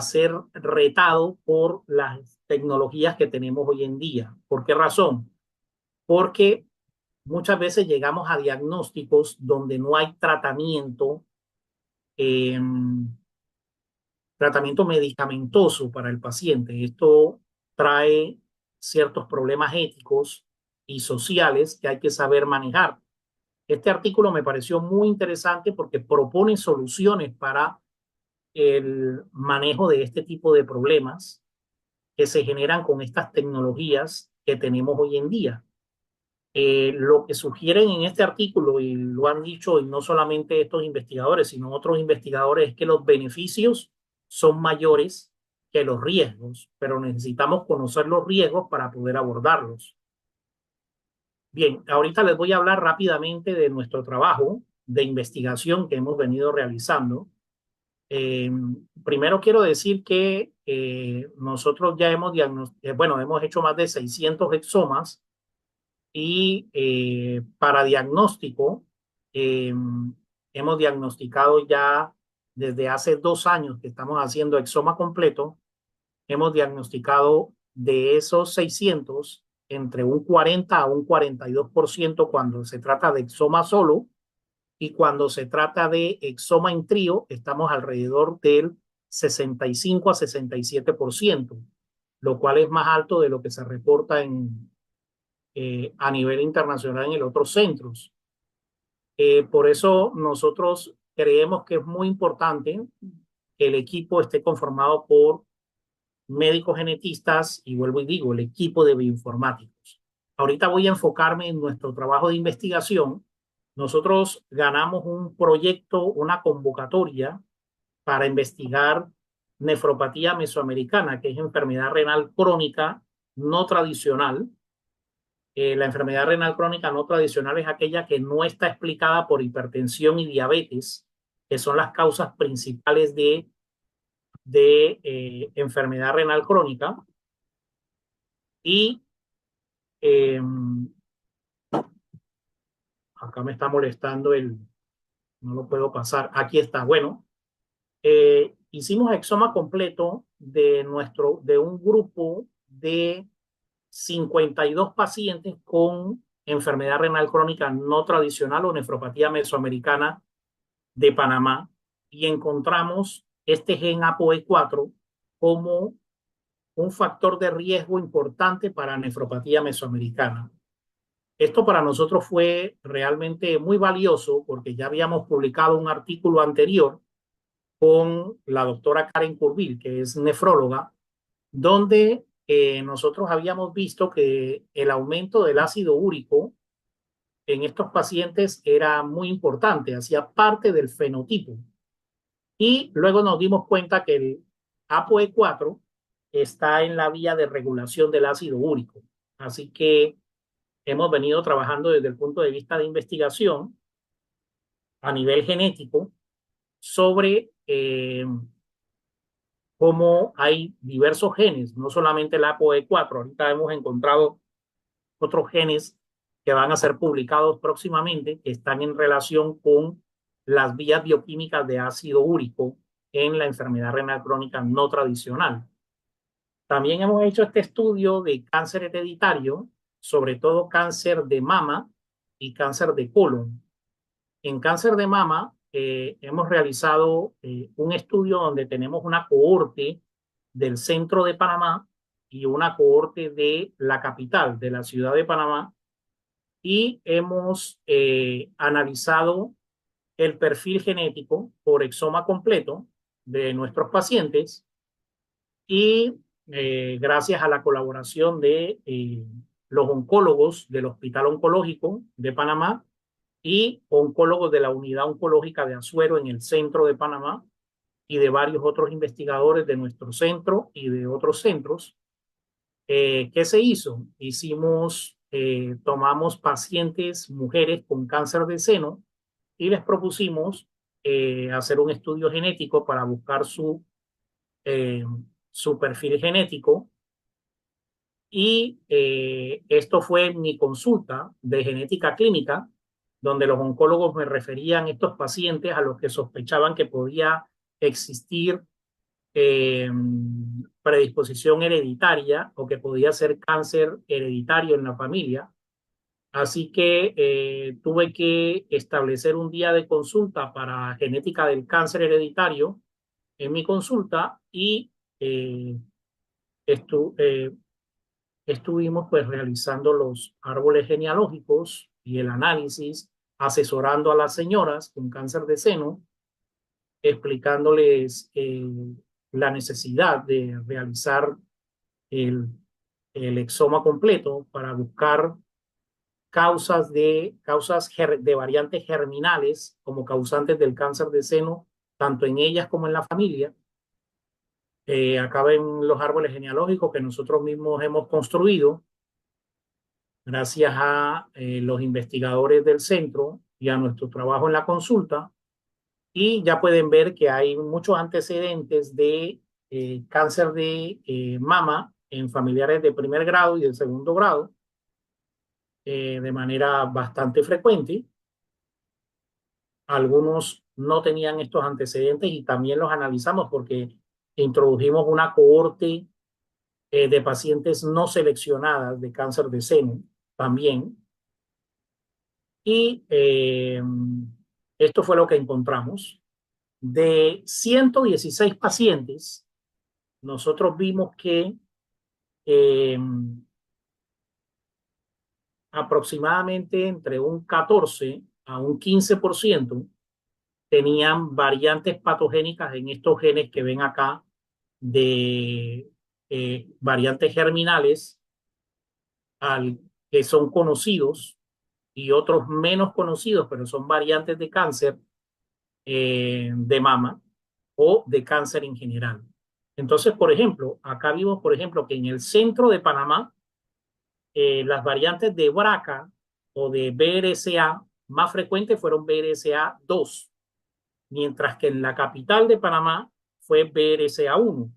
ser retado por las tecnologías que tenemos hoy en día. ¿Por qué razón? Porque muchas veces llegamos a diagnósticos donde no hay eh, tratamiento medicamentoso para el paciente. Esto trae ciertos problemas éticos y sociales que hay que saber manejar. Este artículo me pareció muy interesante porque propone soluciones para el manejo de este tipo de problemas que se generan con estas tecnologías que tenemos hoy en día. Lo que sugieren en este artículo, y lo han dicho y no solamente estos investigadores, sino otros investigadores, es que los beneficios son mayores que los riesgos, pero necesitamos conocer los riesgos para poder abordarlos. Bien, ahorita les voy a hablar rápidamente de nuestro trabajo de investigación que hemos venido realizando. Eh, Primero quiero decir que nosotros ya bueno, hemos hecho más de 600 exomas y para diagnóstico eh, hemos diagnosticado ya desde hace 2 años que estamos haciendo exoma completo, hemos diagnosticado de esos 600 entre un 40 a un 42% cuando se trata de exoma solo y cuando se trata de exoma en trío estamos alrededor del 65 a 67%, lo cual es más alto de lo que se reporta a nivel internacional en los otros centros. Por eso nosotros creemos que es muy importante que el equipo esté conformado por médicos genetistas y vuelvo y digo, el equipo de bioinformáticos. Ahorita voy a enfocarme en nuestro trabajo de investigación. Nosotros ganamos un proyecto, una convocatoria para investigar nefropatía mesoamericana, que es enfermedad renal crónica no tradicional. La enfermedad renal crónica no tradicional es aquella que no está explicada por hipertensión y diabetes, que son las causas principales de enfermedad renal crónica. Y eh, acá me está molestando no lo puedo pasar. Aquí está. Bueno, hicimos exoma completo de un grupo de 52 pacientes con enfermedad renal crónica no tradicional o nefropatía mesoamericana de Panamá y encontramos este gen ApoE4 como un factor de riesgo importante para nefropatía mesoamericana. Esto para nosotros fue realmente muy valioso porque ya habíamos publicado un artículo anterior con la doctora Karen Curvil, que es nefróloga, donde nosotros habíamos visto que el aumento del ácido úrico en estos pacientes era muy importante, hacía parte del fenotipo. Y luego nos dimos cuenta que el ApoE4 está en la vía de regulación del ácido úrico. Así que hemos venido trabajando desde el punto de vista de investigación a nivel genético sobre cómo hay diversos genes, no solamente el ApoE4. Ahorita hemos encontrado otros genes que van a ser publicados próximamente que están en relación con las vías bioquímicas de ácido úrico en la enfermedad renal crónica no tradicional. También hemos hecho este estudio de cáncer hereditario, sobre todo cáncer de mama y cáncer de colon. En cáncer de mama hemos realizado un estudio donde tenemos una cohorte del centro de Panamá y una cohorte de la capital, de la ciudad de Panamá, y hemos analizado el perfil genético por exoma completo de nuestros pacientes y gracias a la colaboración de los oncólogos del Hospital Oncológico de Panamá y oncólogos de la Unidad Oncológica de Azuero en el centro de Panamá y de varios otros investigadores de nuestro centro y de otros centros. ¿Qué se hizo? Tomamos pacientes, mujeres con cáncer de seno y les propusimos hacer un estudio genético para buscar eh, su perfil genético y esto fue mi consulta de genética clínica, donde los oncólogos me referían estos pacientes a los que sospechaban que podía existir eh, predisposición hereditaria o que podía ser cáncer hereditario en la familia. Así que tuve que establecer un día de consulta para genética del cáncer hereditario en mi consulta y eh, estu estuvimos pues realizando los árboles genealógicos y el análisis, asesorando a las señoras con cáncer de seno, explicándoles la necesidad de realizar el, el exoma completo para buscar causas de variantes germinales como causantes del cáncer de seno, tanto en ellas como en la familia. Acá ven los árboles genealógicos que nosotros mismos hemos construido gracias a los investigadores del centro y a nuestro trabajo en la consulta. Y ya pueden ver que hay muchos antecedentes de cáncer de mama en familiares de primer grado y de segundo grado de manera bastante frecuente. Algunos no tenían estos antecedentes y también los analizamos porque introdujimos una cohorte de pacientes no seleccionadas de cáncer de seno también. Y esto fue lo que encontramos. De 116 pacientes, nosotros vimos que eh, aproximadamente entre un 14 a un 15% tenían variantes patogénicas en estos genes que ven acá de variantes germinales al, que son conocidos y otros menos conocidos, pero son variantes de cáncer de mama o de cáncer en general. Entonces, por ejemplo, acá vimos, por ejemplo, que en el centro de Panamá, las variantes de BRCA o de BRCA más frecuentes fueron BRCA2, mientras que en la capital de Panamá fue BRCA1.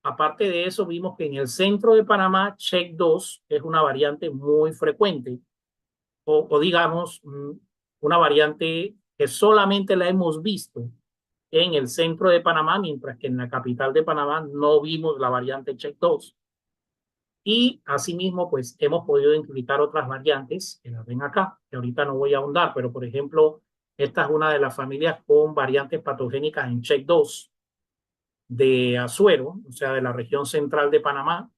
Aparte de eso, vimos que en el centro de Panamá, CHEK2 es una variante muy frecuente, o digamos, una variante que solamente la hemos visto en el centro de Panamá, mientras que en la capital de Panamá no vimos la variante CHEK2. Y asimismo, pues hemos podido identificar otras variantes que las ven acá, que ahorita no voy a ahondar, pero por ejemplo, esta es una de las familias con variantes patogénicas en CHEK2 de Azuero, o sea, de la región central de Panamá.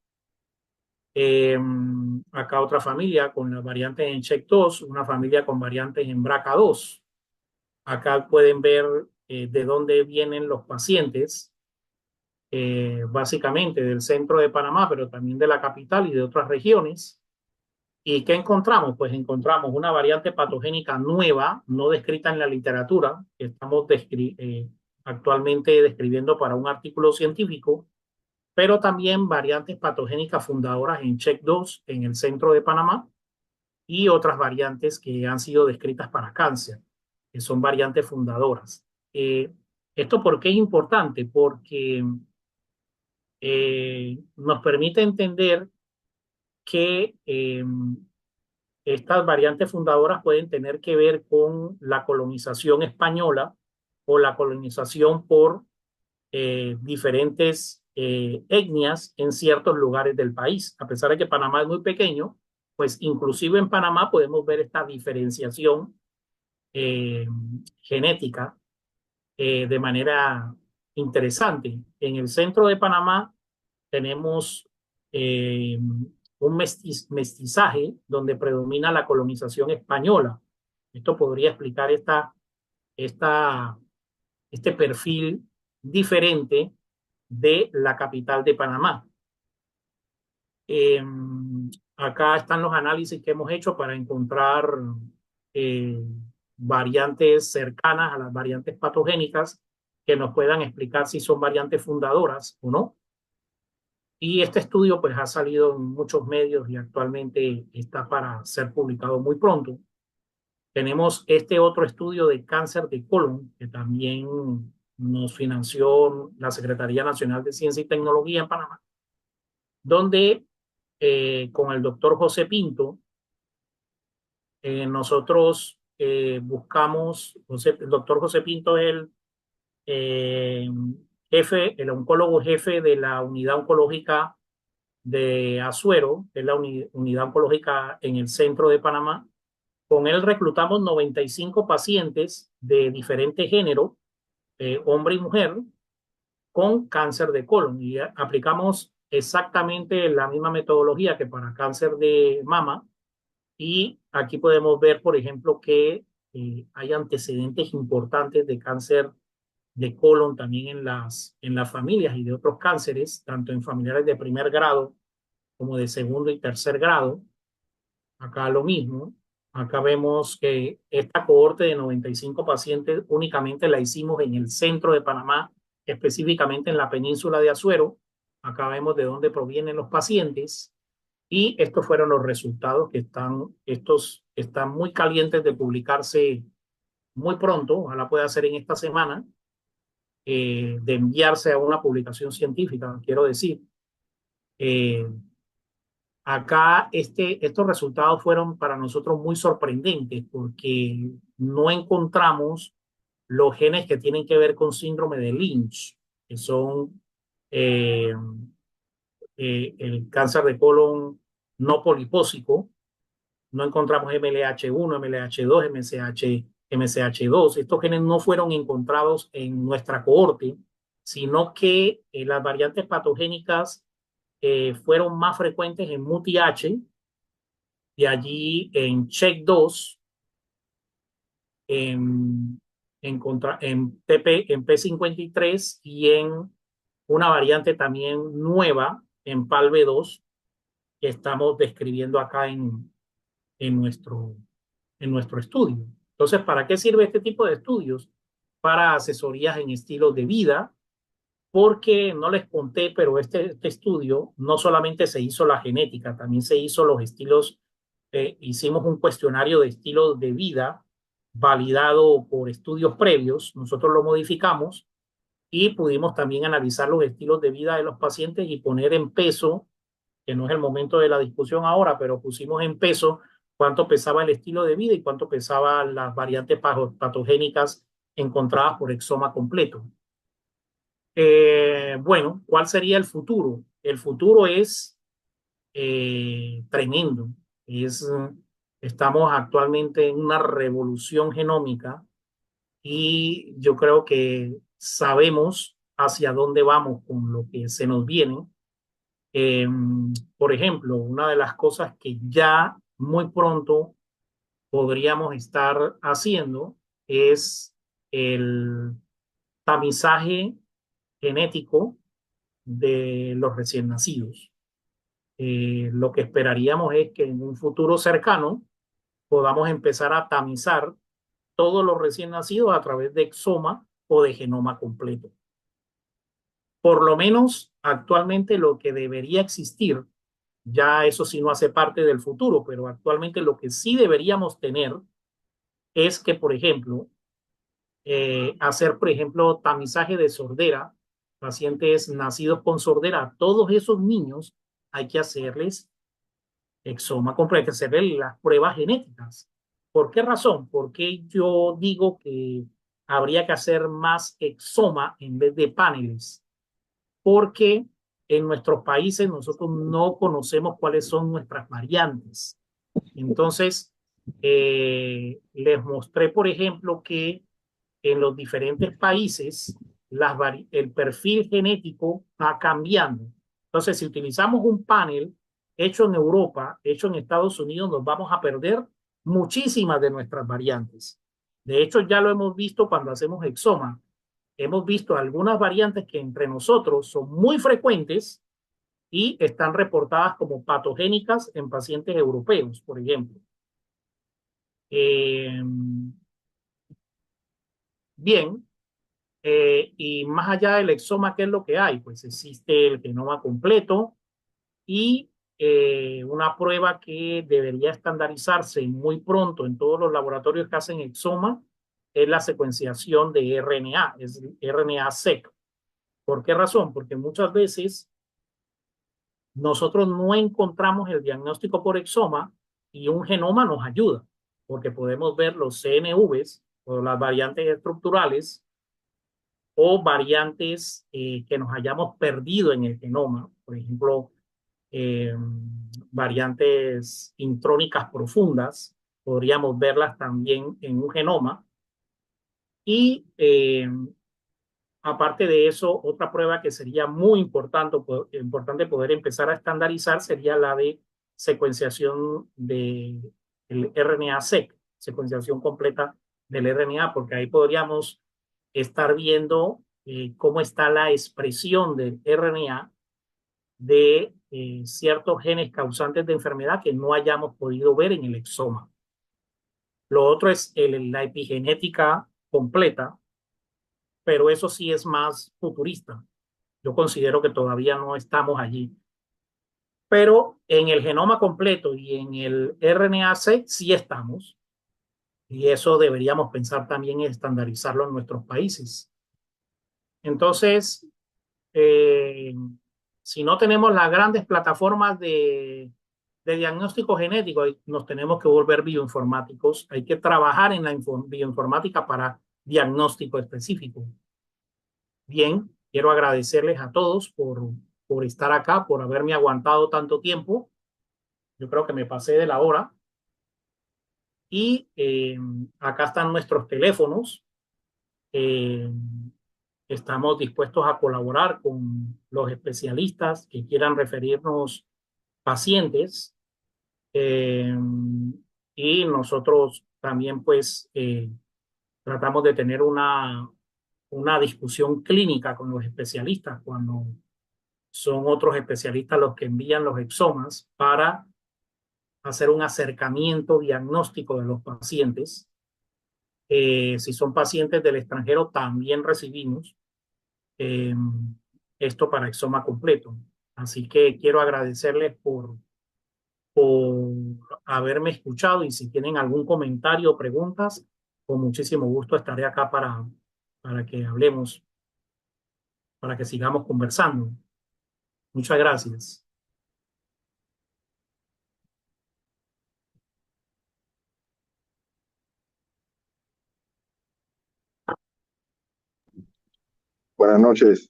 Acá otra familia con las variantes en CHEK2, una familia con variantes en BRCA2. Acá pueden ver de dónde vienen los pacientes, básicamente del centro de Panamá, pero también de la capital y de otras regiones. ¿Y qué encontramos? Pues encontramos una variante patogénica nueva, no descrita en la literatura, que estamos actualmente describiendo para un artículo científico, pero también variantes patogénicas fundadoras en CHEK2 en el centro de Panamá y otras variantes que han sido descritas para cáncer, que son variantes fundadoras. ¿Esto por qué es importante? Porque nos permite entender que estas variantes fundadoras pueden tener que ver con la colonización española o la colonización por diferentes etnias en ciertos lugares del país. A pesar de que Panamá es muy pequeño, pues inclusive en Panamá podemos ver esta diferenciación eh, genética de manera interesante. En el centro de Panamá tenemos un mestizaje donde predomina la colonización española. Esto podría explicar esta, este perfil diferente de la capital de Panamá. Eh, Acá están los análisis que hemos hecho para encontrar eh, variantes cercanas a las variantes patogénicas que nos puedan explicar si son variantes fundadoras o no. Y este estudio pues ha salido en muchos medios y actualmente está para ser publicado muy pronto. Tenemos este otro estudio de cáncer de colon que también nos financió la Secretaría Nacional de Ciencia y Tecnología en Panamá, donde con el doctor José Pinto nosotros buscamos, el doctor José Pinto es el eh, jefe, el oncólogo jefe de la unidad oncológica de Azuero, que es la unidad oncológica en el centro de Panamá. Con él reclutamos 95 pacientes de diferente género, hombre y mujer, con cáncer de colon y aplicamos exactamente la misma metodología que para cáncer de mama. Y aquí podemos ver, por ejemplo, que hay antecedentes importantes de cáncer de colon también en las familias y de otros cánceres, tanto en familiares de primer grado como de segundo y tercer grado. Acá lo mismo. Acá vemos que esta cohorte de 95 pacientes únicamente la hicimos en el centro de Panamá, específicamente en la península de Azuero. Acá vemos de dónde provienen los pacientes y estos fueron los resultados que estos están muy calientes de publicarse muy pronto, ojalá pueda ser en esta semana, de enviarse a una publicación científica, quiero decir. Eh, Acá estos resultados fueron para nosotros muy sorprendentes porque no encontramos los genes que tienen que ver con síndrome de Lynch, que son eh, el cáncer de colon no polipósico. No encontramos MLH1, MLH2, MCH2. Estos genes no fueron encontrados en nuestra cohorte, sino que las variantes patogénicas fueron más frecuentes en MUTIH, de allí en CHEK2, en, en P53 y en una variante también nueva en PALB2 que estamos describiendo acá en nuestro, en nuestro estudio. Entonces, ¿para qué sirve este tipo de estudios? Para asesorías en estilos de vida, porque no les conté, pero este estudio no solamente se hizo la genética, también se hizo los estilos, hicimos un cuestionario de estilos de vida validado por estudios previos, nosotros lo modificamos y pudimos también analizar los estilos de vida de los pacientes y poner en peso, que no es el momento de la discusión ahora, pero pusimos en peso cuánto pesaba el estilo de vida y cuánto pesaban las variantes patogénicas encontradas por exoma completo. Bueno, ¿cuál sería el futuro? El futuro es tremendo. Es, estamos actualmente en una revolución genómica y yo creo que sabemos hacia dónde vamos con lo que se nos viene. Eh, por ejemplo, una de las cosas que ya muy pronto podríamos estar haciendo es el tamizaje genético de los recién nacidos. Lo que esperaríamos es que en un futuro cercano podamos empezar a tamizar todos los recién nacidos a través de exoma o de genoma completo. Por lo menos actualmente lo que debería existir, ya eso sí no hace parte del futuro, pero actualmente lo que sí deberíamos tener es que, por ejemplo, hacer, por ejemplo, tamizaje de sordera, pacientes nacidos con sordera, a todos esos niños hay que hacerles exoma completo, hay que hacerles las pruebas genéticas. ¿Por qué razón? Porque yo digo que habría que hacer más exoma en vez de paneles, porque en nuestros países nosotros no conocemos cuáles son nuestras variantes. Entonces, les mostré, por ejemplo, que en los diferentes países el perfil genético va cambiando. Entonces, si utilizamos un panel hecho en Europa, hecho en Estados Unidos, nos vamos a perder muchísimas de nuestras variantes. De hecho, ya lo hemos visto cuando hacemos exoma. Hemos visto algunas variantes que entre nosotros son muy frecuentes y están reportadas como patogénicas en pacientes europeos, por ejemplo. Eh, Bien, y más allá del exoma, ¿qué es lo que hay? Pues existe el genoma completo y una prueba que debería estandarizarse muy pronto en todos los laboratorios que hacen exoma es la secuenciación de RNA, es RNA-seq. ¿Por qué razón? Porque muchas veces nosotros no encontramos el diagnóstico por exoma y un genoma nos ayuda, porque podemos ver los CNVs o las variantes estructurales o variantes que nos hayamos perdido en el genoma, por ejemplo, eh, variantes intrónicas profundas, podríamos verlas también en un genoma. Y aparte de eso, otra prueba que sería muy importante poder empezar a estandarizar sería la de secuenciación del RNA-seq, secuenciación completa del RNA, porque ahí podríamos estar viendo cómo está la expresión del RNA de ciertos genes causantes de enfermedad que no hayamos podido ver en el exoma. Lo otro es la epigenética completa, pero eso sí es más futurista. Yo considero que todavía no estamos allí. Pero en el genoma completo y en el RNA-seq sí estamos. Y eso deberíamos pensar también en estandarizarlo en nuestros países. Entonces, eh, si no tenemos las grandes plataformas de diagnóstico genético, nos tenemos que volver bioinformáticos. Hay que trabajar en la bioinformática para diagnóstico específico. Bien, quiero agradecerles a todos por estar acá, por haberme aguantado tanto tiempo. Yo creo que me pasé de la hora. Y acá están nuestros teléfonos. Eh, Estamos dispuestos a colaborar con los especialistas que quieran referirnos pacientes. eh, y nosotros también, pues, tratamos de tener una discusión clínica con los especialistas cuando son otros especialistas los que envían los exomas para hacer un acercamiento diagnóstico de los pacientes. Si son pacientes del extranjero, también recibimos eh, esto para exoma completo. Así que quiero agradecerles por haberme escuchado y si tienen algún comentario o preguntas, con muchísimo gusto estaré acá para que hablemos, para que sigamos conversando. Muchas gracias. Buenas noches.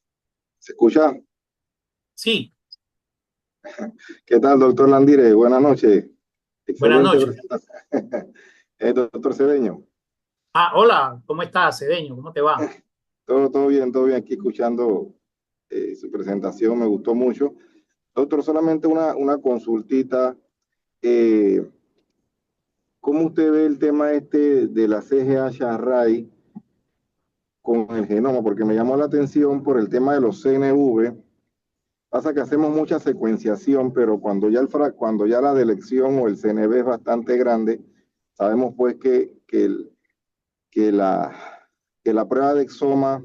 ¿Se escucha? Sí, ¿Qué tal, doctor Landire? Buenas noches. buenas Excelente noches. presentación. Doctor Cedeño. Ah, hola, ¿cómo estás, Cedeño? ¿Cómo te va? Todo bien aquí escuchando su presentación, me gustó mucho. Doctor, solamente una consultita. Eh, ¿Cómo usted ve el tema este de la CGH Array con el genoma? Porque me llamó la atención por el tema de los CNV. Pasa que hacemos mucha secuenciación, pero cuando ya la delección o el CNV es bastante grande, sabemos pues que la, que la prueba de exoma,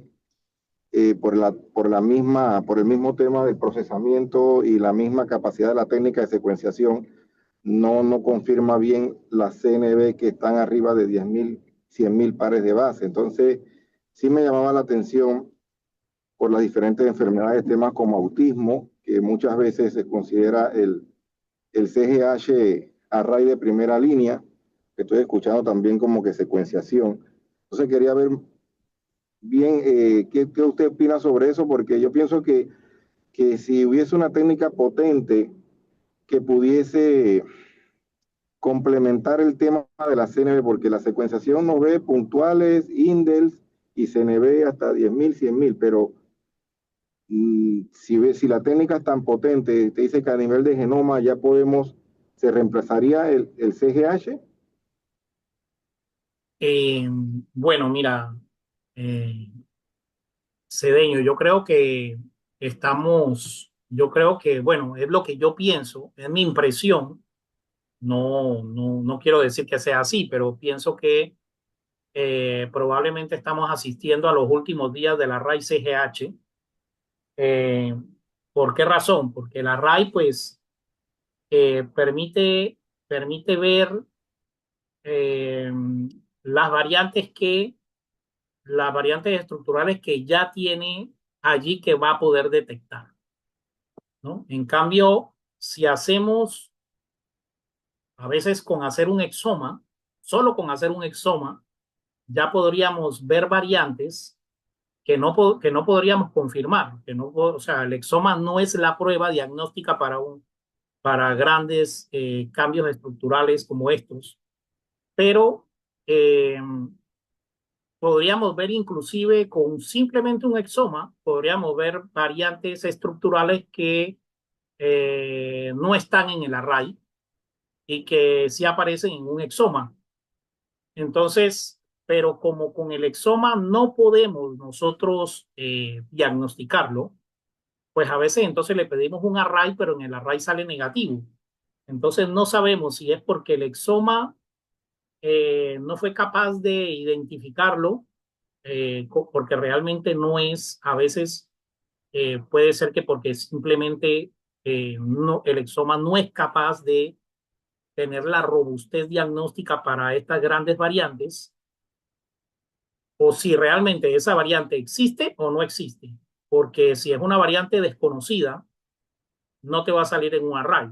por el mismo tema del procesamiento y la misma capacidad de la técnica de secuenciación, no confirma bien las CNV que están arriba de 10.000, 100.000 pares de base. Entonces, sí me llamaba la atención por las diferentes enfermedades, temas como autismo, que muchas veces se considera el CGH a raíz de primera línea, que estoy escuchando también como que secuenciación. Entonces quería ver bien qué usted opina sobre eso, porque yo pienso que si hubiese una técnica potente que pudiese complementar el tema de la CNV, porque la secuenciación nos ve puntuales, indels y CNV hasta 10.000, 100.000, pero si la técnica es tan potente, te dice que a nivel de genoma ya se reemplazaría el CGH. Eh, bueno, mira, eh, Cedeño, yo creo que, bueno, es lo que yo pienso, es mi impresión. No quiero decir que sea así, pero pienso que probablemente estamos asistiendo a los últimos días de la RAI CGH. Eh, ¿Por qué razón? Porque la RAI, pues, permite ver eh, las variantes las variantes estructurales que ya tiene allí que va a poder detectar, ¿no? En cambio, si hacemos, a veces con hacer un exoma, solo con hacer un exoma, ya podríamos ver variantes que no podríamos confirmar, o sea, el exoma no es la prueba diagnóstica para grandes cambios estructurales como estos, pero eh, podríamos ver inclusive con simplemente un exoma, podríamos ver variantes estructurales que no están en el array y que sí aparecen en un exoma. Entonces, pero como con el exoma no podemos nosotros diagnosticarlo, pues a veces entonces le pedimos un array, pero en el array sale negativo. Entonces no sabemos si es porque el exoma no fue capaz de identificarlo, porque realmente no es, a veces puede ser que porque simplemente el exoma no es capaz tener la robustez diagnóstica para estas grandes variantes, o si realmente esa variante existe o no existe. Porque si es una variante desconocida, no te va a salir en un array.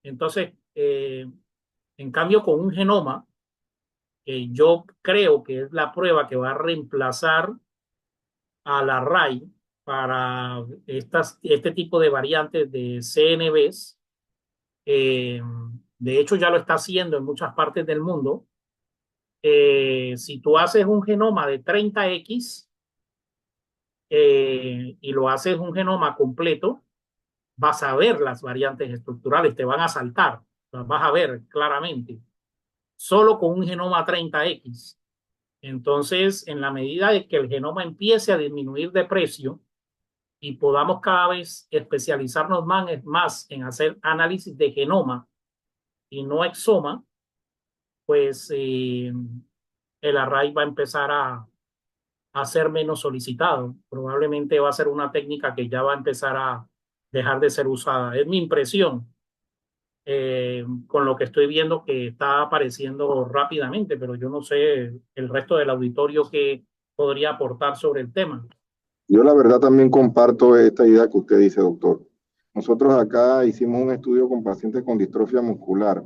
Entonces, en cambio, con un genoma, yo creo que es la prueba que va a reemplazar al array para este tipo de variantes de CNVs. Eh, de hecho, ya lo está haciendo en muchas partes del mundo. Si tú haces un genoma de 30X y lo haces un genoma completo, vas a ver las variantes estructurales, te van a saltar, las vas a ver claramente, solo con un genoma 30X. Entonces, en la medida de que el genoma empiece a disminuir de precio y podamos cada vez especializarnos más en hacer análisis de genoma y no exoma, pues el array va a empezar a ser menos solicitado. Probablemente va a ser una técnica que ya va a empezar a dejar de ser usada. Es mi impresión, con lo que estoy viendo que está apareciendo rápidamente, pero yo no sé el resto del auditorio que podría aportar sobre el tema. Yo la verdad también comparto esta idea que usted dice, doctor. Nosotros acá hicimos un estudio con pacientes con distrofia muscular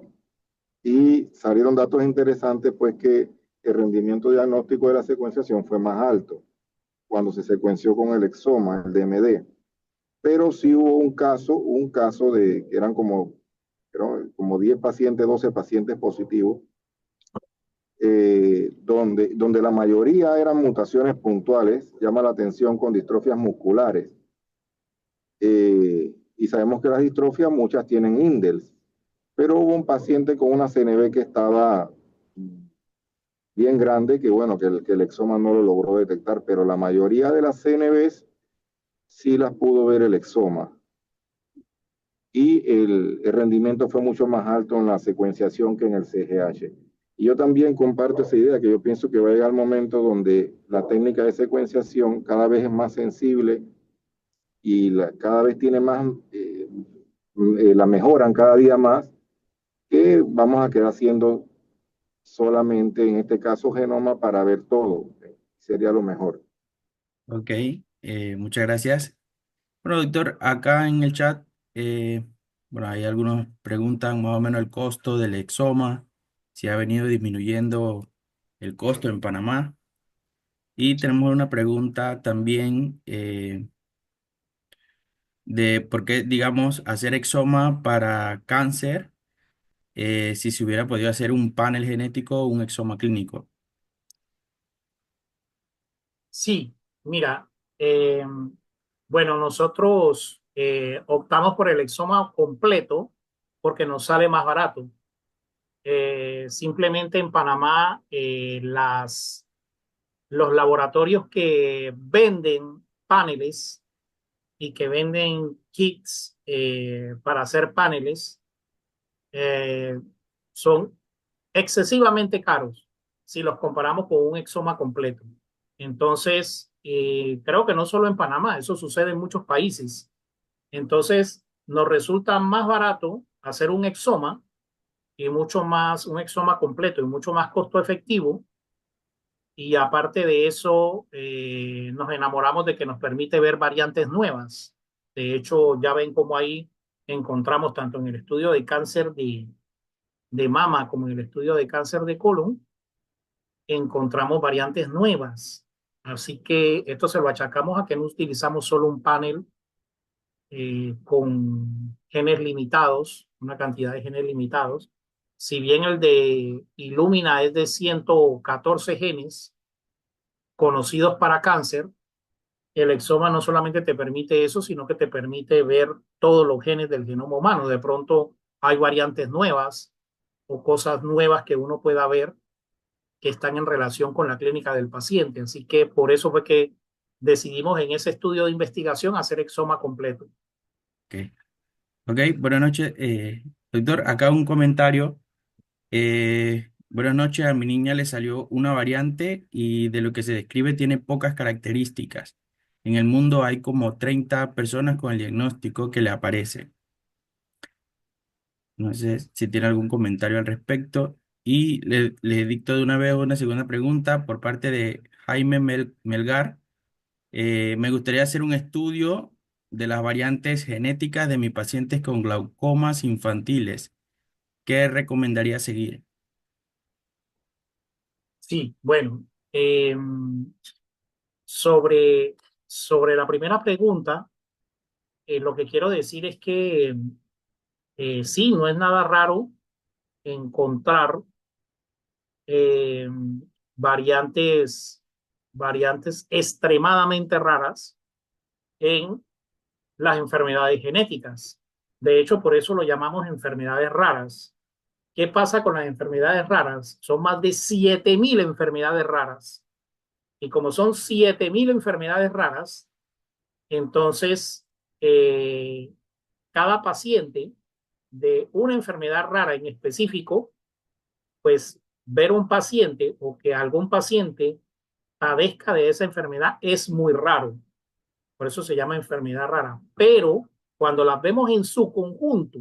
y salieron datos interesantes, pues que el rendimiento diagnóstico de la secuenciación fue más alto cuando se secuenció con el exoma, el DMD. Pero sí hubo un caso de que eran como 10 pacientes, 12 pacientes positivos, donde la mayoría eran mutaciones puntuales, llama la atención con distrofias musculares. Y sabemos que las distrofias muchas tienen indels, pero hubo un paciente con una CNV que estaba bien grande, que bueno, que el exoma no lo logró detectar, pero la mayoría de las CNVs sí las pudo ver el exoma. Y el rendimiento fue mucho más alto en la secuenciación que en el CGH. Y yo también comparto esa idea, que yo pienso que va a llegar el momento donde la técnica de secuenciación cada vez es más sensible y cada vez tiene más, la mejoran cada día más, que vamos a quedar haciendo solamente, en este caso, genoma para ver todo. Sería lo mejor. Ok, muchas gracias. Bueno, doctor, acá en el chat, bueno, hay algunos preguntan más o menos el costo del exoma, si ha venido disminuyendo el costo en Panamá. Y tenemos una pregunta también de por qué, digamos, hacer exoma para cáncer, si se hubiera podido hacer un panel genético o un exoma clínico. Sí, mira, bueno, nosotros optamos por el exoma completo porque nos sale más barato. Simplemente en Panamá, los laboratorios que venden paneles y que venden kits para hacer paneles eh, son excesivamente caros si los comparamos con un exoma completo. Entonces, creo que no solo en Panamá, eso sucede en muchos países. Entonces, nos resulta más barato hacer un exoma y mucho más, un exoma completo y mucho más costo efectivo. Y aparte de eso, nos enamoramos de que nos permite ver variantes nuevas. De hecho, ya ven cómo ahí encontramos tanto en el estudio de cáncer de mama como en el estudio de cáncer de colon, encontramos variantes nuevas. Así que esto se lo achacamos a que no utilizamos solo un panel con genes limitados, una cantidad de genes limitados. Si bien el de Illumina es de 114 genes conocidos para cáncer, el exoma no solamente te permite eso, sino que te permite ver todos los genes del genoma humano. De pronto hay variantes nuevas o cosas nuevas que uno pueda ver que están en relación con la clínica del paciente. Así que por eso fue que decidimos en ese estudio de investigación hacer exoma completo. Ok, ok, buenas noches, doctor. Acá un comentario. Buenas noches, a mi niña le salió una variante y de lo que se describe tiene pocas características. En el mundo hay como 30 personas con el diagnóstico que le aparece. No sé si tiene algún comentario al respecto. Y le dicto de una vez una segunda pregunta por parte de Jaime Melgar. Me gustaría hacer un estudio de las variantes genéticas de mis pacientes con glaucomas infantiles. ¿Qué recomendaría seguir? Sí, bueno, sobre, sobre la primera pregunta, lo que quiero decir es que sí, no es nada raro encontrar eh, variantes, variantes extremadamente raras en las enfermedades genéticas. De hecho, por eso lo llamamos enfermedades raras. ¿Qué pasa con las enfermedades raras? Son más de 7.000 enfermedades raras. Y como son 7.000 enfermedades raras, entonces eh, cada paciente de una enfermedad rara en específico, pues ver un paciente o que algún paciente padezca de esa enfermedad es muy raro. Por eso se llama enfermedad rara. Pero cuando las vemos en su conjunto,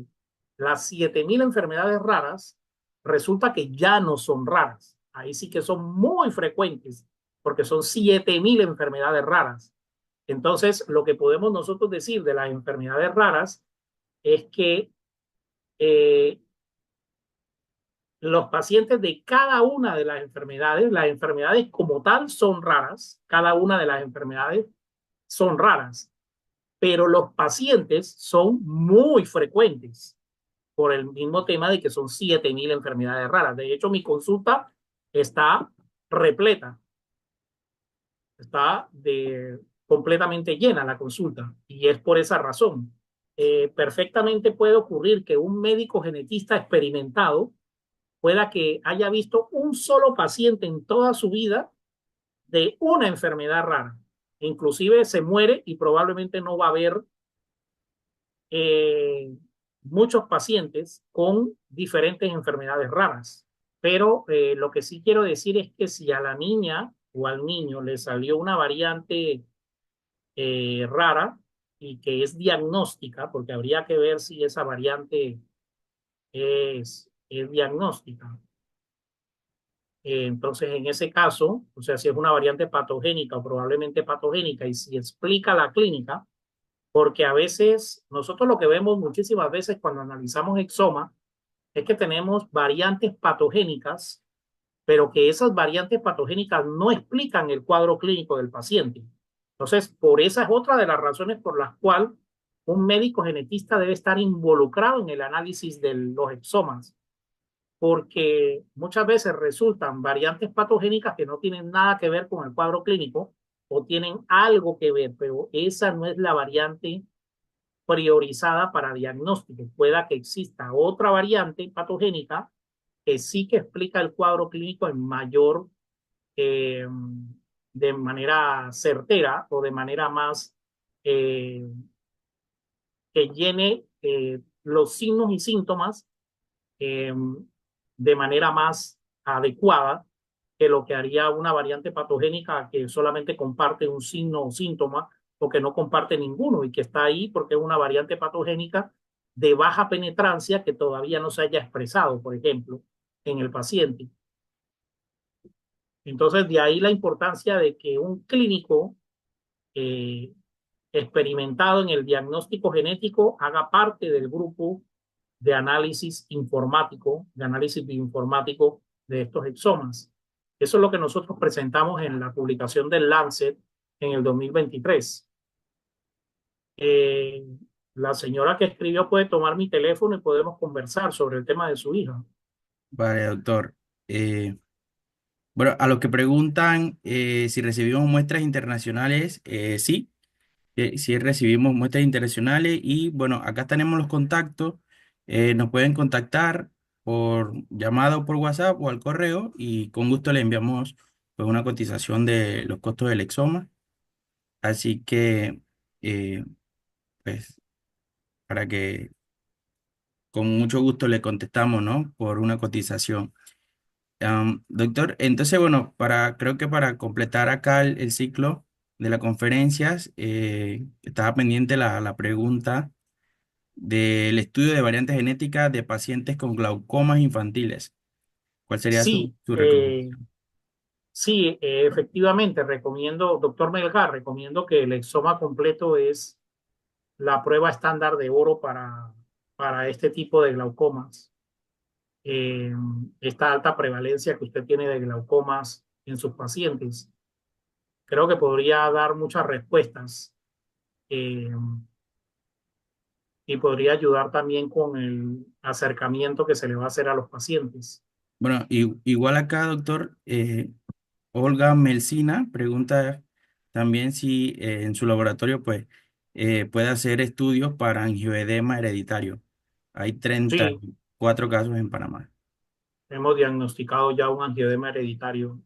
las 7.000 enfermedades raras, resulta que ya no son raras. Ahí sí que son muy frecuentes, porque son 7.000 enfermedades raras. Entonces, lo que podemos nosotros decir de las enfermedades raras es que eh, los pacientes de cada una de las enfermedades como tal son raras, cada una de las enfermedades son raras, pero los pacientes son muy frecuentes por el mismo tema de que son 7.000 enfermedades raras. De hecho, mi consulta está repleta, está completamente llena la consulta y es por esa razón. Perfectamente puede ocurrir que un médico genetista experimentado pueda que haya visto un solo paciente en toda su vida de una enfermedad rara. Inclusive se muere y probablemente no va a haber eh, muchos pacientes con diferentes enfermedades raras. Pero lo que sí quiero decir es que si a la niña o al niño le salió una variante rara y que es diagnóstica, porque habría que ver si esa variante es diagnóstica. Entonces, en ese caso, o sea, si es una variante patogénica o probablemente patogénica y si explica la clínica, porque a veces nosotros lo que vemos muchísimas veces cuando analizamos exoma es que tenemos variantes patogénicas, pero que esas variantes patogénicas no explican el cuadro clínico del paciente. Entonces, por esa es otra de las razones por las cuales un médico genetista debe estar involucrado en el análisis de los exomas, porque muchas veces resultan variantes patogénicas que no tienen nada que ver con el cuadro clínico o tienen algo que ver, pero esa no es la variante priorizada para diagnóstico. Pueda que exista otra variante patogénica que sí que explica el cuadro clínico en mayor, eh, de manera certera o de manera más eh, que llene los signos y síntomas eh, de manera más adecuada que lo que haría una variante patogénica que solamente comparte un signo o síntoma o que no comparte ninguno y que está ahí porque es una variante patogénica de baja penetrancia que todavía no se haya expresado, por ejemplo, en el paciente. Entonces, de ahí la importancia de que un clínico eh, experimentado en el diagnóstico genético haga parte del grupo de análisis informático, de análisis bioinformático de estos exomas. Eso es lo que nosotros presentamos en la publicación del Lancet en el 2023. Eh, la señora que escribió puede tomar mi teléfono y podemos conversar sobre el tema de su hija. Vale, doctor. Eh, bueno, a los que preguntan si recibimos muestras internacionales, sí, sí recibimos muestras internacionales y bueno, acá tenemos los contactos. Nos pueden contactar por llamada o por WhatsApp o al correo y con gusto le enviamos pues, una cotización de los costos del exoma. Así que, eh, pues, para que con mucho gusto le contestamos, ¿no? Por una cotización. Doctor, entonces, bueno, creo que para completar acá el ciclo de las conferencias, estaba pendiente la pregunta del estudio de variantes genéticas de pacientes con glaucomas infantiles. ¿Cuál sería Sí, su recomendación? sí, efectivamente, recomiendo, doctor Melgar, recomiendo que el exoma completo es la prueba estándar de oro para este tipo de glaucomas. Eh, Esta alta prevalencia que usted tiene de glaucomas en sus pacientes, creo que podría dar muchas respuestas eh, y podría ayudar también con el acercamiento que se le va a hacer a los pacientes. Bueno, igual acá, doctor, Olga Melcina pregunta también si en su laboratorio pues puede hacer estudios para angioedema hereditario. Hay treinta Sí, y cuatro casos en Panamá. hemos diagnosticado ya un angioedema hereditario.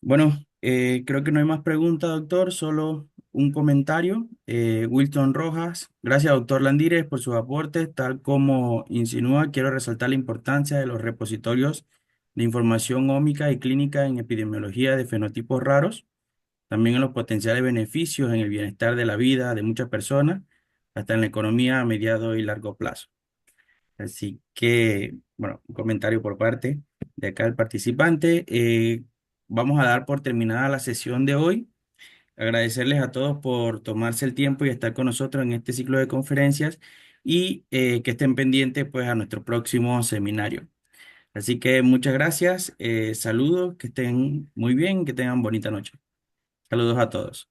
Bueno, creo que no hay más preguntas, doctor, solo un comentario. Wilton Rojas, gracias, doctor Landírez, por sus aportes. Tal como insinúa, quiero resaltar la importancia de los repositorios de información ómica y clínica en epidemiología de fenotipos raros, también en los potenciales beneficios en el bienestar de la vida de muchas personas, hasta en la economía a mediado y largo plazo. Así que, bueno, un comentario por parte de acá el participante. Vamos a dar por terminada la sesión de hoy. Agradecerles a todos por tomarse el tiempo y estar con nosotros en este ciclo de conferencias y que estén pendientes pues a nuestro próximo seminario. Así que muchas gracias, saludos, que estén muy bien, que tengan bonita noche. Saludos a todos.